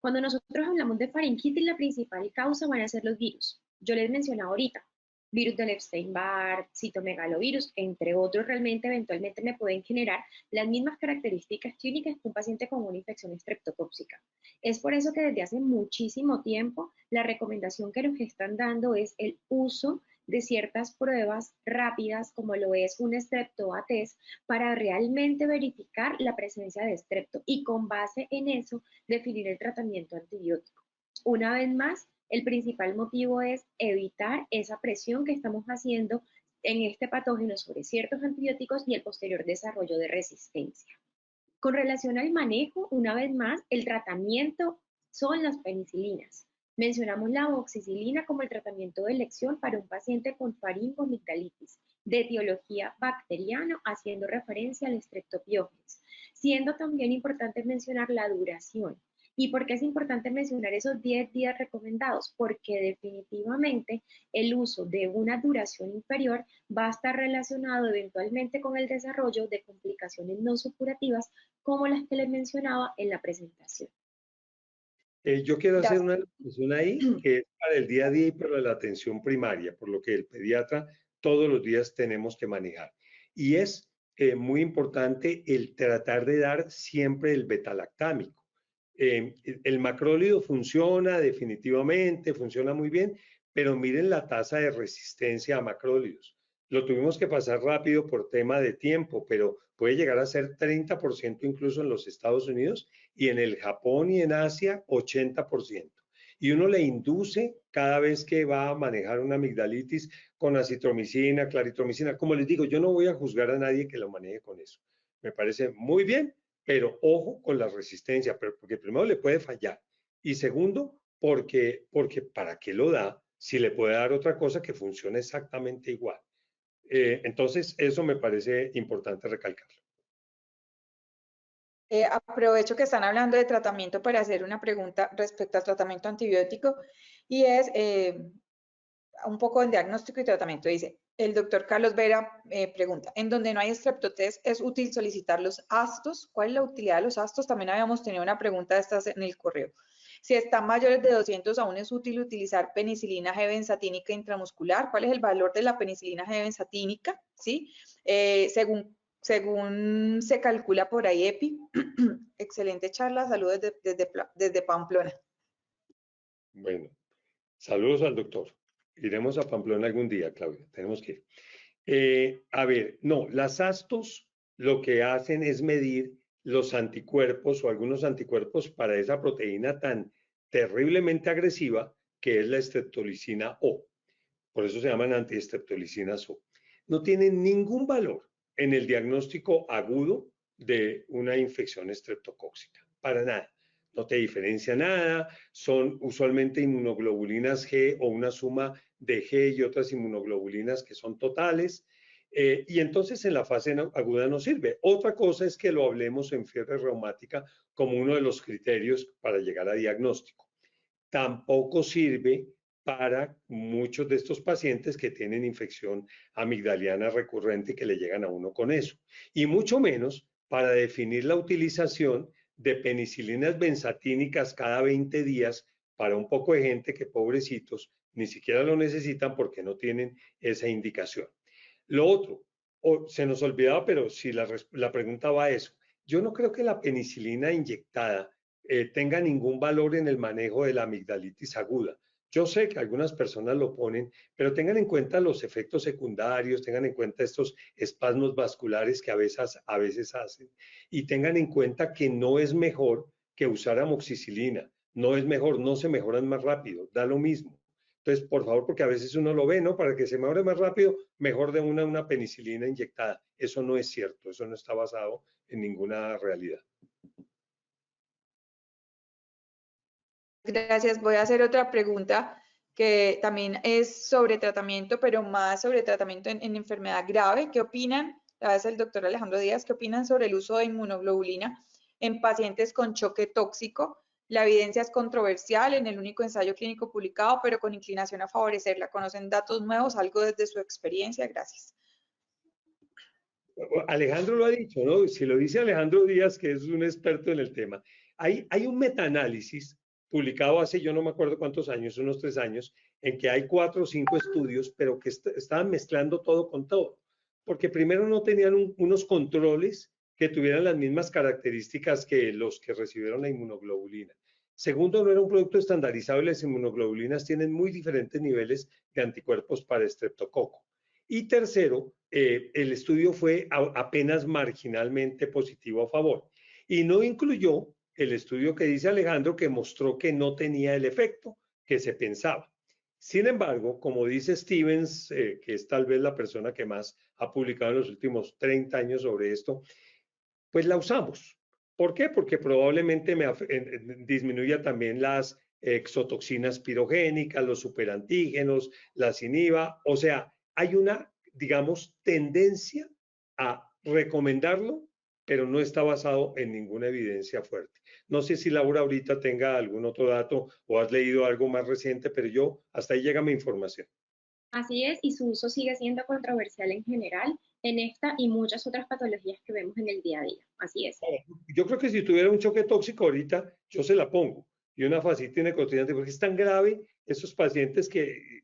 Cuando nosotros hablamos de faringitis, la principal causa van a ser los virus. Yo les mencionaba ahorita, virus del Epstein-Barr, citomegalovirus, entre otros, realmente eventualmente me pueden generar las mismas características clínicas que un paciente con una infección estreptocóxica. Es por eso que desde hace muchísimo tiempo la recomendación que nos están dando es el uso de ciertas pruebas rápidas, como lo es un streptoa-test, para realmente verificar la presencia de estrepto y con base en eso definir el tratamiento antibiótico. Una vez más, el principal motivo es evitar esa presión que estamos haciendo en este patógeno sobre ciertos antibióticos y el posterior desarrollo de resistencia. Con relación al manejo, una vez más, el tratamiento son las penicilinas. Mencionamos la amoxicilina como el tratamiento de elección para un paciente con faringoamigdalitis de etiología bacteriana, haciendo referencia al Streptopiógenes, siendo también importante mencionar la duración. ¿Y por qué es importante mencionar esos 10 días recomendados? Porque definitivamente el uso de una duración inferior va a estar relacionado eventualmente con el desarrollo de complicaciones no supurativas como las que les mencionaba en la presentación. Yo quiero hacer una reflexión ahí que es para el día a día y para la atención primaria, por lo que el pediatra todos los días tenemos que manejar. Y es muy importante el tratar de dar siempre el betalactámico. El macrólido funciona definitivamente, funciona muy bien, pero miren la tasa de resistencia a macrólidos. Lo tuvimos que pasar rápido por tema de tiempo, pero puede llegar a ser 30% incluso en los Estados Unidos y en el Japón y en Asia 80%. Y uno le induce cada vez que va a manejar una amigdalitis con acitromicina, claritromicina. Como les digo, yo no voy a juzgar a nadie que lo maneje con eso. Me parece muy bien, pero ojo con la resistencia, porque primero le puede fallar y segundo, porque ¿para qué lo da si le puede dar otra cosa que funcione exactamente igual? Entonces, eso me parece importante recalcarlo. Aprovecho que están hablando de tratamiento para hacer una pregunta respecto al tratamiento antibiótico y es un poco en diagnóstico y tratamiento. Dice, el doctor Carlos Vera pregunta, en donde no hay streptotest, ¿es útil solicitar los astos? ¿Cuál es la utilidad de los astos? También habíamos tenido una pregunta de estas en el correo. Si están mayores de 200, ¿aún es útil utilizar penicilina G benzatínica intramuscular? ¿Cuál es el valor de la penicilina G benzatínica? ¿Sí? Según se calcula por ahí, EPI. Excelente charla, saludos desde Pamplona. Bueno, saludos al doctor. Iremos a Pamplona algún día, Claudia, tenemos que ir. A ver, no, las astos lo que hacen es medir los anticuerpos o algunos anticuerpos para esa proteína tan terriblemente agresiva que es la streptolicina O. Por eso se llaman antiestreptolicinas O. No tienen ningún valor en el diagnóstico agudo de una infección estreptocóxica, para nada. No te diferencia nada, son usualmente inmunoglobulinas G o una suma de G y otras inmunoglobulinas que son totales, y entonces en la fase aguda no sirve. Otra cosa es que lo hablemos en fiebre reumática como uno de los criterios para llegar a diagnóstico. Tampoco sirve para muchos de estos pacientes que tienen infección amigdaliana recurrente y que le llegan a uno con eso. Y mucho menos para definir la utilización de penicilinas benzatínicas cada 20 días para un poco de gente que, pobrecitos, ni siquiera lo necesitan porque no tienen esa indicación. Lo otro, se nos olvidaba, pero si la pregunta va a eso, yo no creo que la penicilina inyectada tenga ningún valor en el manejo de la amigdalitis aguda. Yo sé que algunas personas lo ponen, pero tengan en cuenta los efectos secundarios, tengan en cuenta estos espasmos vasculares que a veces hacen y tengan en cuenta que no es mejor que usar amoxicilina, no es mejor, no se mejoran más rápido, da lo mismo. Entonces, por favor, porque a veces uno lo ve, ¿no? Para que se mejore más rápido, mejor de una penicilina inyectada. Eso no es cierto, eso no está basado en ninguna realidad. Gracias. Voy a hacer otra pregunta que también es sobre tratamiento, pero más sobre tratamiento en enfermedad grave. ¿Qué opinan? La vez el doctor Alejandro Díaz, ¿qué opinan sobre el uso de inmunoglobulina en pacientes con choque tóxico? La evidencia es controversial en el único ensayo clínico publicado, pero con inclinación a favorecerla. ¿Conocen datos nuevos? ¿Algo desde su experiencia? Gracias. Alejandro lo ha dicho, ¿no? Si lo dice Alejandro Díaz, que es un experto en el tema. Hay un metaanálisis publicado hace yo no me acuerdo cuántos años, unos 3 años, en que hay 4 o 5 estudios, pero que estaban mezclando todo con todo. Porque primero no tenían unos controles que tuvieran las mismas características que los que recibieron la inmunoglobulina. Segundo, no era un producto estandarizado y las inmunoglobulinas tienen muy diferentes niveles de anticuerpos para estreptococo. Y tercero, el estudio fue apenas marginalmente positivo a favor y no incluyó el estudio que dice Alejandro que mostró que no tenía el efecto que se pensaba. Sin embargo, como dice Stevens, que es tal vez la persona que más ha publicado en los últimos 30 años sobre esto, pues la usamos. ¿Por qué? Porque probablemente disminuya también las exotoxinas pirogénicas, los superantígenos, las inhiba, o sea, hay una, digamos, tendencia a recomendarlo, pero no está basado en ninguna evidencia fuerte. No sé si Laura ahorita tenga algún otro dato o has leído algo más reciente, pero yo, hasta ahí llega mi información. Así es, y su uso sigue siendo controversial en general en esta y muchas otras patologías que vemos en el día a día. Así es. Yo creo que si tuviera un choque tóxico ahorita, yo se la pongo. Y una fascitis necrotizante, porque es tan grave esos pacientes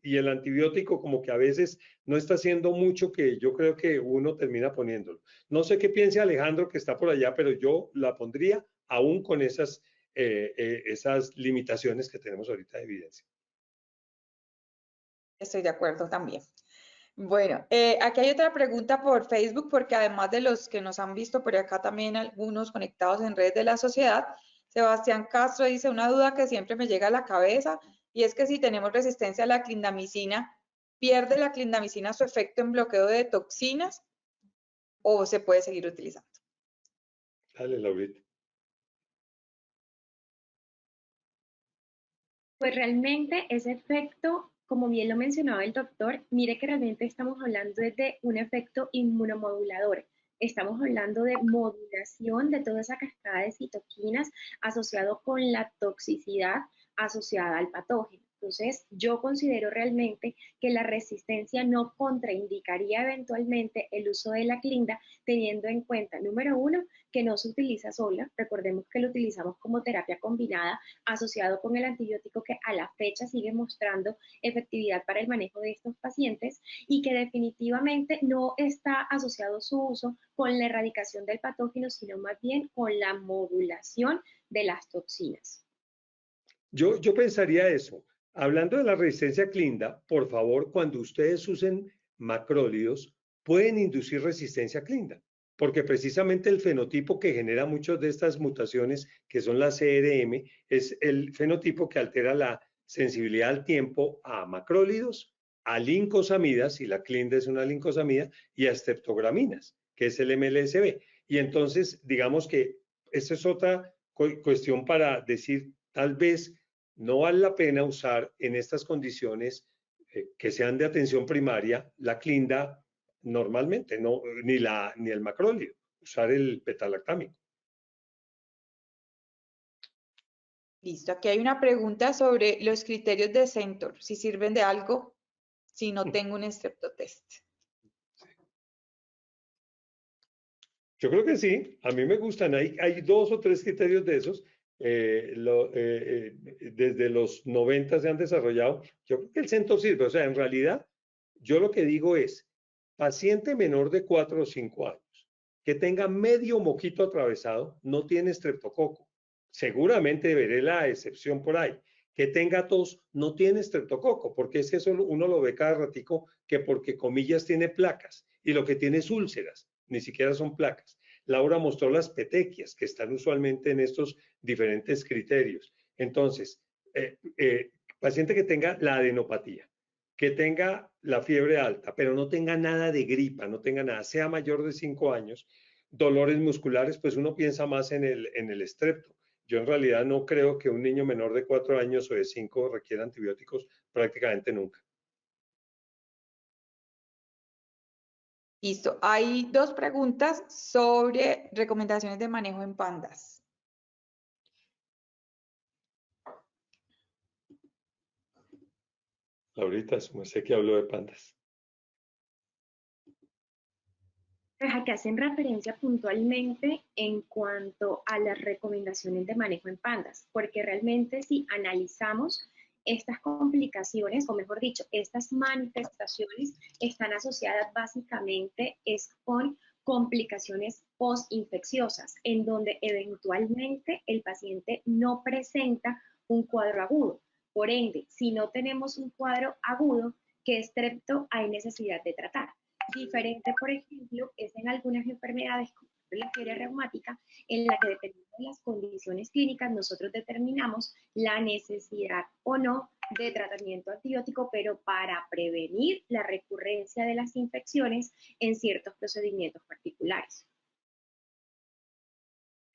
y el antibiótico como que a veces no está haciendo mucho que yo creo que uno termina poniéndolo. No sé qué piense Alejandro que está por allá, pero yo la pondría aún con esas esas limitaciones que tenemos ahorita de evidencia. Estoy de acuerdo también. Bueno, aquí hay otra pregunta por Facebook, porque además de los que nos han visto por acá, también algunos conectados en redes de la sociedad. Sebastián Castro dice una duda que siempre me llega a la cabeza, y es que si tenemos resistencia a la clindamicina, ¿pierde la clindamicina su efecto en bloqueo de toxinas o se puede seguir utilizando? Dale, Laurita. Pues realmente ese efecto, como bien lo mencionaba el doctor, mire que realmente estamos hablando de un efecto inmunomodulador. Estamos hablando de modulación de toda esa cascada de citoquinas asociado con la toxicidad asociada al patógeno. Entonces, yo considero realmente que la resistencia no contraindicaría eventualmente el uso de la clinda, teniendo en cuenta, número uno, que no se utiliza sola. Recordemos que lo utilizamos como terapia combinada asociado con el antibiótico que a la fecha sigue mostrando efectividad para el manejo de estos pacientes, y que definitivamente no está asociado su uso con la erradicación del patógeno, sino más bien con la modulación de las toxinas. Yo pensaría eso. Hablando de la resistencia a clinda, por favor, cuando ustedes usen macrólidos, pueden inducir resistencia a clinda, porque precisamente el fenotipo que genera muchas de estas mutaciones, que son las CRM, es el fenotipo que altera la sensibilidad al tiempo a macrólidos, a lincosamidas, y la clinda es una lincosamida, y a streptograminas, que es el MLSB. Y entonces, digamos que esa es otra cuestión para decir, tal vez no vale la pena usar en estas condiciones que sean de atención primaria la clinda normalmente, no, ni el macróleo, usar el petalactámico. Listo, aquí hay una pregunta sobre los criterios de Centor, si sirven de algo si no tengo un streptotest. Yo creo que sí, a mí me gustan, hay 2 o 3 criterios de esos, desde los 90 se han desarrollado. Yo creo que el Centor sirve, o sea, en realidad, yo lo que digo es, paciente menor de 4 o 5 años, que tenga medio moquito atravesado, no tiene estreptococo. Seguramente veré la excepción por ahí. Que tenga tos, no tiene estreptococo, porque es que eso uno lo ve cada ratico, que porque comillas tiene placas, y lo que tiene es úlceras, ni siquiera son placas. Laura mostró las petequias, que están usualmente en estos diferentes criterios. Entonces, paciente que tenga la adenopatía, que tenga la fiebre alta, pero no tenga nada de gripa, no tenga nada, sea mayor de 5 años, dolores musculares, pues uno piensa más en el estrepto. Yo en realidad no creo que un niño menor de 4 años o de 5 requiera antibióticos prácticamente nunca. Listo, hay 2 preguntas sobre recomendaciones de manejo en pandas. Laurita, sé que hablo de pandas. A que hacen referencia puntualmente en cuanto a las recomendaciones de manejo en pandas, porque realmente si analizamos estas complicaciones, o mejor dicho, estas manifestaciones están asociadas básicamente con complicaciones postinfecciosas, en donde eventualmente el paciente no presenta un cuadro agudo. Por ende, si no tenemos un cuadro agudo, ¿qué estrepto hay necesidad de tratar? Diferente, por ejemplo, es en algunas enfermedades como la fiebre reumática, en la que dependiendo de las condiciones clínicas, nosotros determinamos la necesidad o no de tratamiento antibiótico, pero para prevenir la recurrencia de las infecciones en ciertos procedimientos particulares.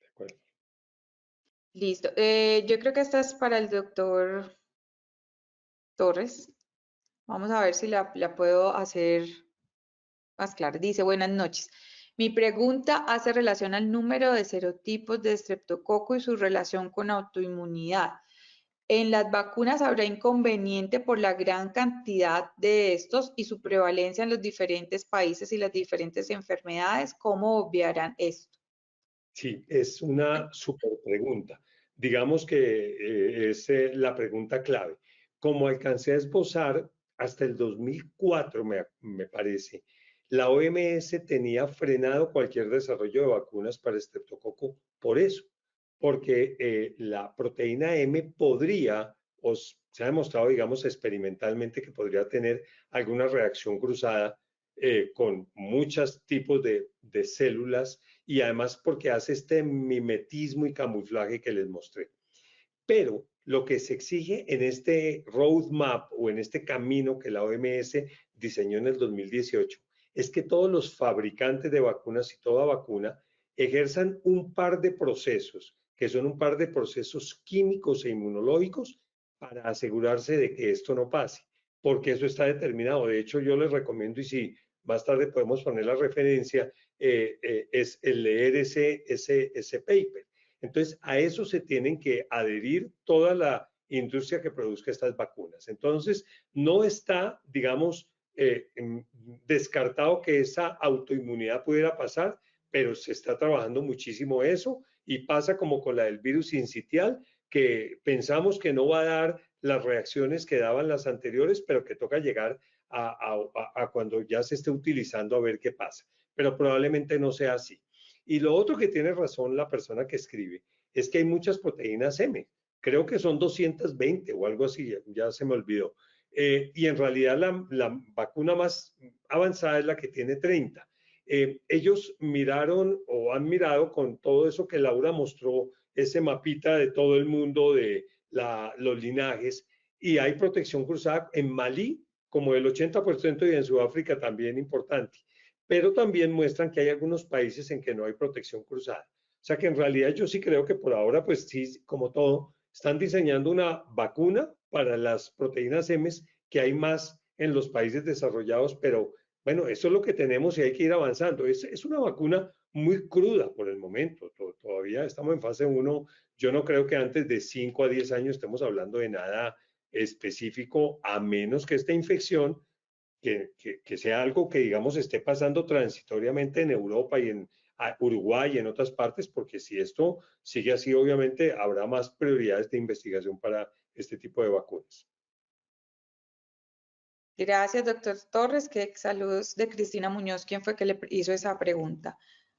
De acuerdo. Listo, yo creo que esta es para el doctor Torres. Vamos a ver si la puedo hacer más clara. Dice, buenas noches. Mi pregunta hace relación al número de serotipos de estreptococo y su relación con autoinmunidad. ¿En las vacunas habrá inconveniente por la gran cantidad de estos y su prevalencia en los diferentes países y las diferentes enfermedades? ¿Cómo obviarán esto? Sí, es una súper pregunta. Digamos que es la pregunta clave. Como alcancé a esbozar, hasta el 2004, me parece, la OMS tenía frenado cualquier desarrollo de vacunas para estreptococo por eso, porque la proteína M podría, o se ha demostrado, digamos, experimentalmente que podría tener alguna reacción cruzada con muchos tipos de células y además porque hace este mimetismo y camuflaje que les mostré. Pero lo que se exige en este roadmap o en este camino que la OMS diseñó en el 2018 es que todos los fabricantes de vacunas y toda vacuna ejerzan un par de procesos, que son un par de procesos químicos e inmunológicos para asegurarse de que esto no pase, porque eso está determinado. De hecho, yo les recomiendo, y si más tarde podemos poner la referencia, es el leer ese paper. Entonces, a eso se tienen que adherir toda la industria que produzca estas vacunas. Entonces, no está, digamos, descartado que esa autoinmunidad pudiera pasar, pero se está trabajando muchísimo eso y pasa como con la del virus sincitial, que pensamos que no va a dar las reacciones que daban las anteriores, pero que toca llegar a cuando ya se esté utilizando a ver qué pasa. Pero probablemente no sea así. Y lo otro que tiene razón la persona que escribe es que hay muchas proteínas M. Creo que son 220 o algo así, ya se me olvidó. Y en realidad la vacuna más avanzada es la que tiene 30. Ellos miraron o han mirado con todo eso que Laura mostró, ese mapita de todo el mundo de los linajes, y hay protección cruzada en Malí como el 80% y en Sudáfrica también importante, pero también muestran que hay algunos países en que no hay protección cruzada. O sea que en realidad yo sí creo que por ahora, pues sí, como todo, están diseñando una vacuna para las proteínas M que hay más en los países desarrollados, pero bueno, eso es lo que tenemos y hay que ir avanzando. Es una vacuna muy cruda por el momento, todavía estamos en fase 1. Yo no creo que antes de 5 a 10 años estemos hablando de nada específico, a menos que esta infección que sea algo que, digamos, esté pasando transitoriamente en Europa y en Uruguay y en otras partes, porque si esto sigue así, obviamente habrá más prioridades de investigación para este tipo de vacunas. Gracias, doctor Torres. Que saludos de Cristina Muñoz, quien fue que le hizo esa pregunta.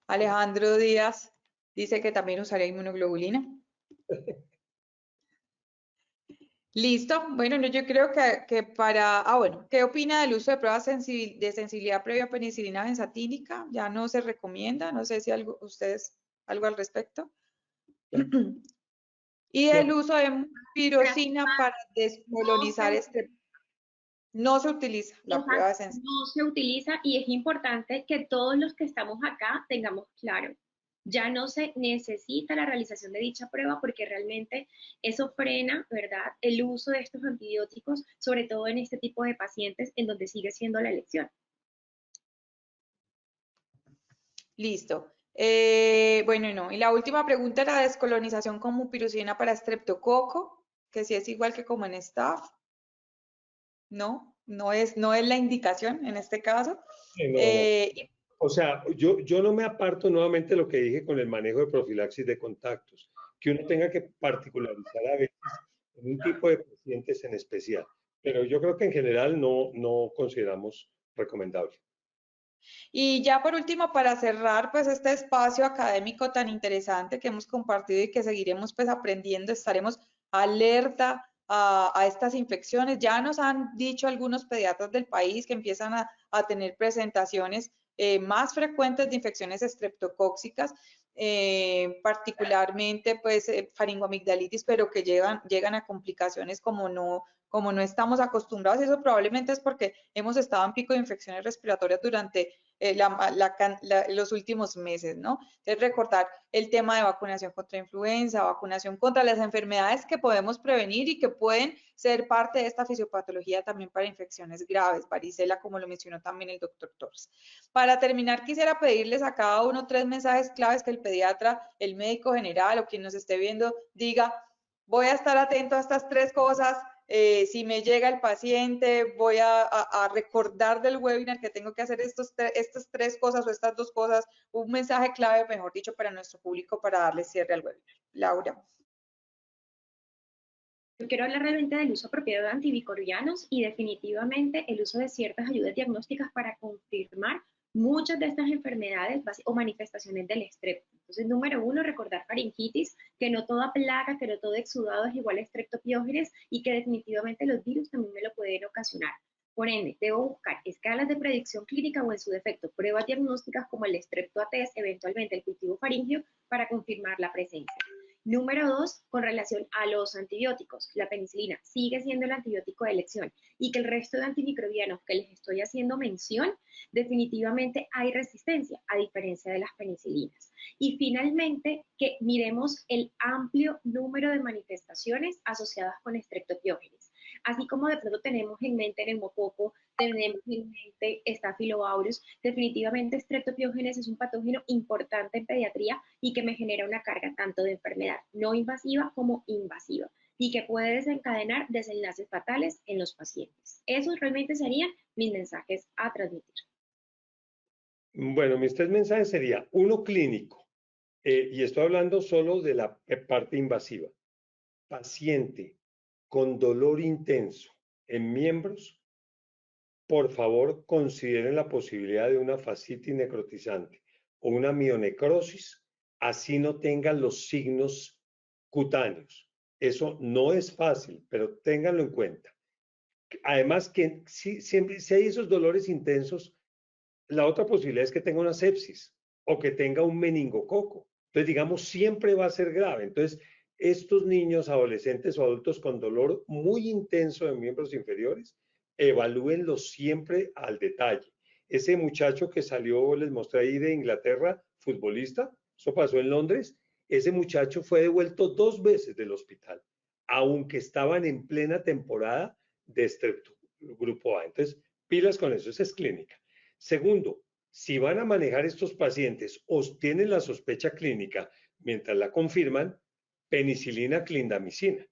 Alejandro Díaz dice que también usaría inmunoglobulina. Listo. Bueno, yo creo que para... bueno, ¿qué opina del uso de pruebas de sensibilidad previa a penicilina benzatínica? Ya no se recomienda. No sé si ustedes algo al respecto. Y el uso de pirosina para descolonizar no se utiliza la prueba de sensibilidad. No se utiliza y es importante que todos los que estamos acá tengamos claro. Ya no se necesita la realización de dicha prueba porque realmente eso frena, ¿verdad?, el uso de estos antibióticos, sobre todo en este tipo de pacientes en donde sigue siendo la elección. Listo. Bueno, no. Y la última pregunta era descolonización con mupirocina para estreptococo, que si es igual que como en staph. No, no es la indicación en este caso. No. O sea, yo no me aparto nuevamente de lo que dije con el manejo de profilaxis de contactos, que uno tenga que particularizar a veces en un tipo de pacientes en especial, pero yo creo que en general no consideramos recomendable. Y ya por último, para cerrar, pues este espacio académico tan interesante que hemos compartido y que seguiremos pues aprendiendo, estaremos alerta a estas infecciones. Ya nos han dicho algunos pediatras del país que empiezan a tener presentaciones más frecuentes de infecciones estreptocóxicas, particularmente pues faringoamigdalitis, pero que llegan a complicaciones como no estamos acostumbrados, y eso probablemente es porque hemos estado en pico de infecciones respiratorias durante los últimos meses, ¿no? Entonces, recordar el tema de vacunación contra influenza, vacunación contra las enfermedades que podemos prevenir y que pueden ser parte de esta fisiopatología también para infecciones graves, varicela, como lo mencionó también el doctor Torres. Para terminar, quisiera pedirles a cada uno 3 mensajes claves que el pediatra, el médico general o quien nos esté viendo diga: voy a estar atento a estas 3 cosas. Si me llega el paciente, voy a recordar del webinar que tengo que hacer estas 3 cosas o estas 2 cosas, un mensaje clave, mejor dicho, para nuestro público para darle cierre al webinar. Laura. Yo quiero hablar realmente del uso apropiado de antimicrobianos y definitivamente el uso de ciertas ayudas diagnósticas para confirmar muchas de estas enfermedades o manifestaciones del estrep. Entonces, número uno, recordar faringitis, que no toda plaga, que no todo exudado es igual a Streptopiógenes y que definitivamente los virus también me lo pueden ocasionar. Por ende, debo buscar escalas de predicción clínica o en su defecto pruebas diagnósticas como el Streptoa-test, eventualmente el cultivo faríngeo, para confirmar la presencia. Número dos, con relación a los antibióticos, la penicilina sigue siendo el antibiótico de elección y que el resto de antimicrobianos que les estoy haciendo mención, definitivamente hay resistencia, a diferencia de las penicilinas. Y finalmente, que miremos el amplio número de manifestaciones asociadas con Streptopiógenes. Así como de pronto tenemos en mente neumococo, tenemos en mente Staphylo aureus, definitivamente Streptopiógenes es un patógeno importante en pediatría y que me genera una carga tanto de enfermedad no invasiva como invasiva y que puede desencadenar desenlaces fatales en los pacientes. Esos realmente serían mis mensajes a transmitir. Bueno, mis 3 mensajes serían, uno clínico, y estoy hablando solo de la parte invasiva. Paciente con dolor intenso en miembros, por favor consideren la posibilidad de una fascitis necrotizante o una mionecrosis, así no tengan los signos cutáneos. Eso no es fácil, pero ténganlo en cuenta. Además que siempre, si hay esos dolores intensos, la otra posibilidad es que tenga una sepsis o que tenga un meningococo. Entonces, digamos, siempre va a ser grave. Entonces, estos niños, adolescentes o adultos con dolor muy intenso en miembros inferiores, evalúenlos siempre al detalle. Ese muchacho que salió, les mostré ahí de Inglaterra, futbolista, eso pasó en Londres, ese muchacho fue devuelto 2 veces del hospital, aunque estaban en plena temporada de grupo A. Entonces, pilas con eso, esa es clínica. Segundo, si van a manejar estos pacientes o tienen la sospecha clínica mientras la confirman, penicilina, clindamicina.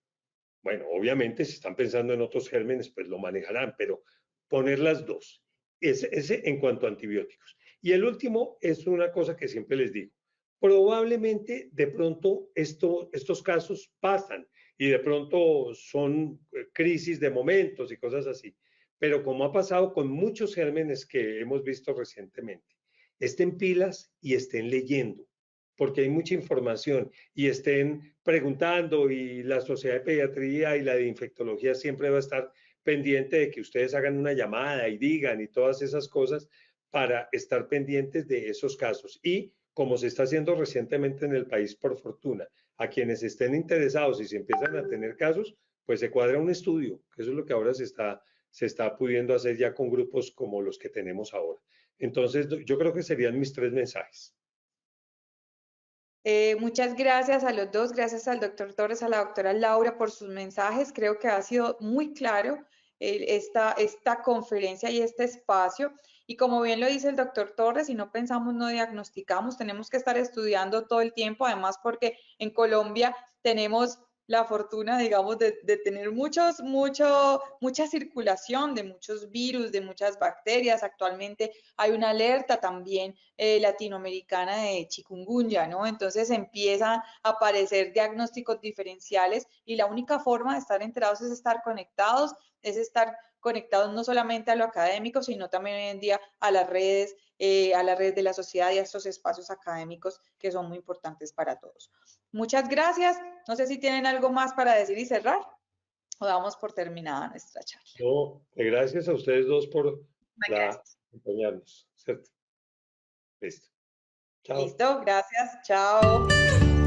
Bueno, obviamente si están pensando en otros gérmenes, pues lo manejarán, pero poner las dos. Ese en cuanto a antibióticos. Y el último es una cosa que siempre les digo. Probablemente de pronto estos casos pasan y de pronto son crisis de momentos y cosas así. Pero como ha pasado con muchos gérmenes que hemos visto recientemente, estén pilas y estén leyendo, porque hay mucha información y estén preguntando y la Sociedad de Pediatría y la de Infectología siempre va a estar pendiente de que ustedes hagan una llamada y digan y todas esas cosas para estar pendientes de esos casos. Y como se está haciendo recientemente en el país, por fortuna, a quienes estén interesados y se empiezan a tener casos, pues se cuadra un estudio, que eso es lo que ahora se está pudiendo hacer ya con grupos como los que tenemos ahora. Entonces, yo creo que serían mis 3 mensajes. Muchas gracias a los dos, gracias al doctor Torres, a la doctora Laura por sus mensajes. Creo que ha sido muy claro esta conferencia y este espacio. Y como bien lo dice el doctor Torres, si no pensamos, no diagnosticamos, tenemos que estar estudiando todo el tiempo, además porque en Colombia tenemos la fortuna, digamos, de tener mucha circulación de muchos virus, de muchas bacterias. Actualmente hay una alerta también latinoamericana de chikungunya, ¿no? Entonces empiezan a aparecer diagnósticos diferenciales y la única forma de estar enterados es estar conectados, no solamente a lo académico, sino también hoy en día a las redes de la sociedad y a estos espacios académicos que son muy importantes para todos. Muchas gracias. No sé si tienen algo más para decir y cerrar o damos por terminada nuestra charla. No, gracias a ustedes dos por acompañarnos, ¿cierto? Listo. Chao. Listo, gracias. Chao.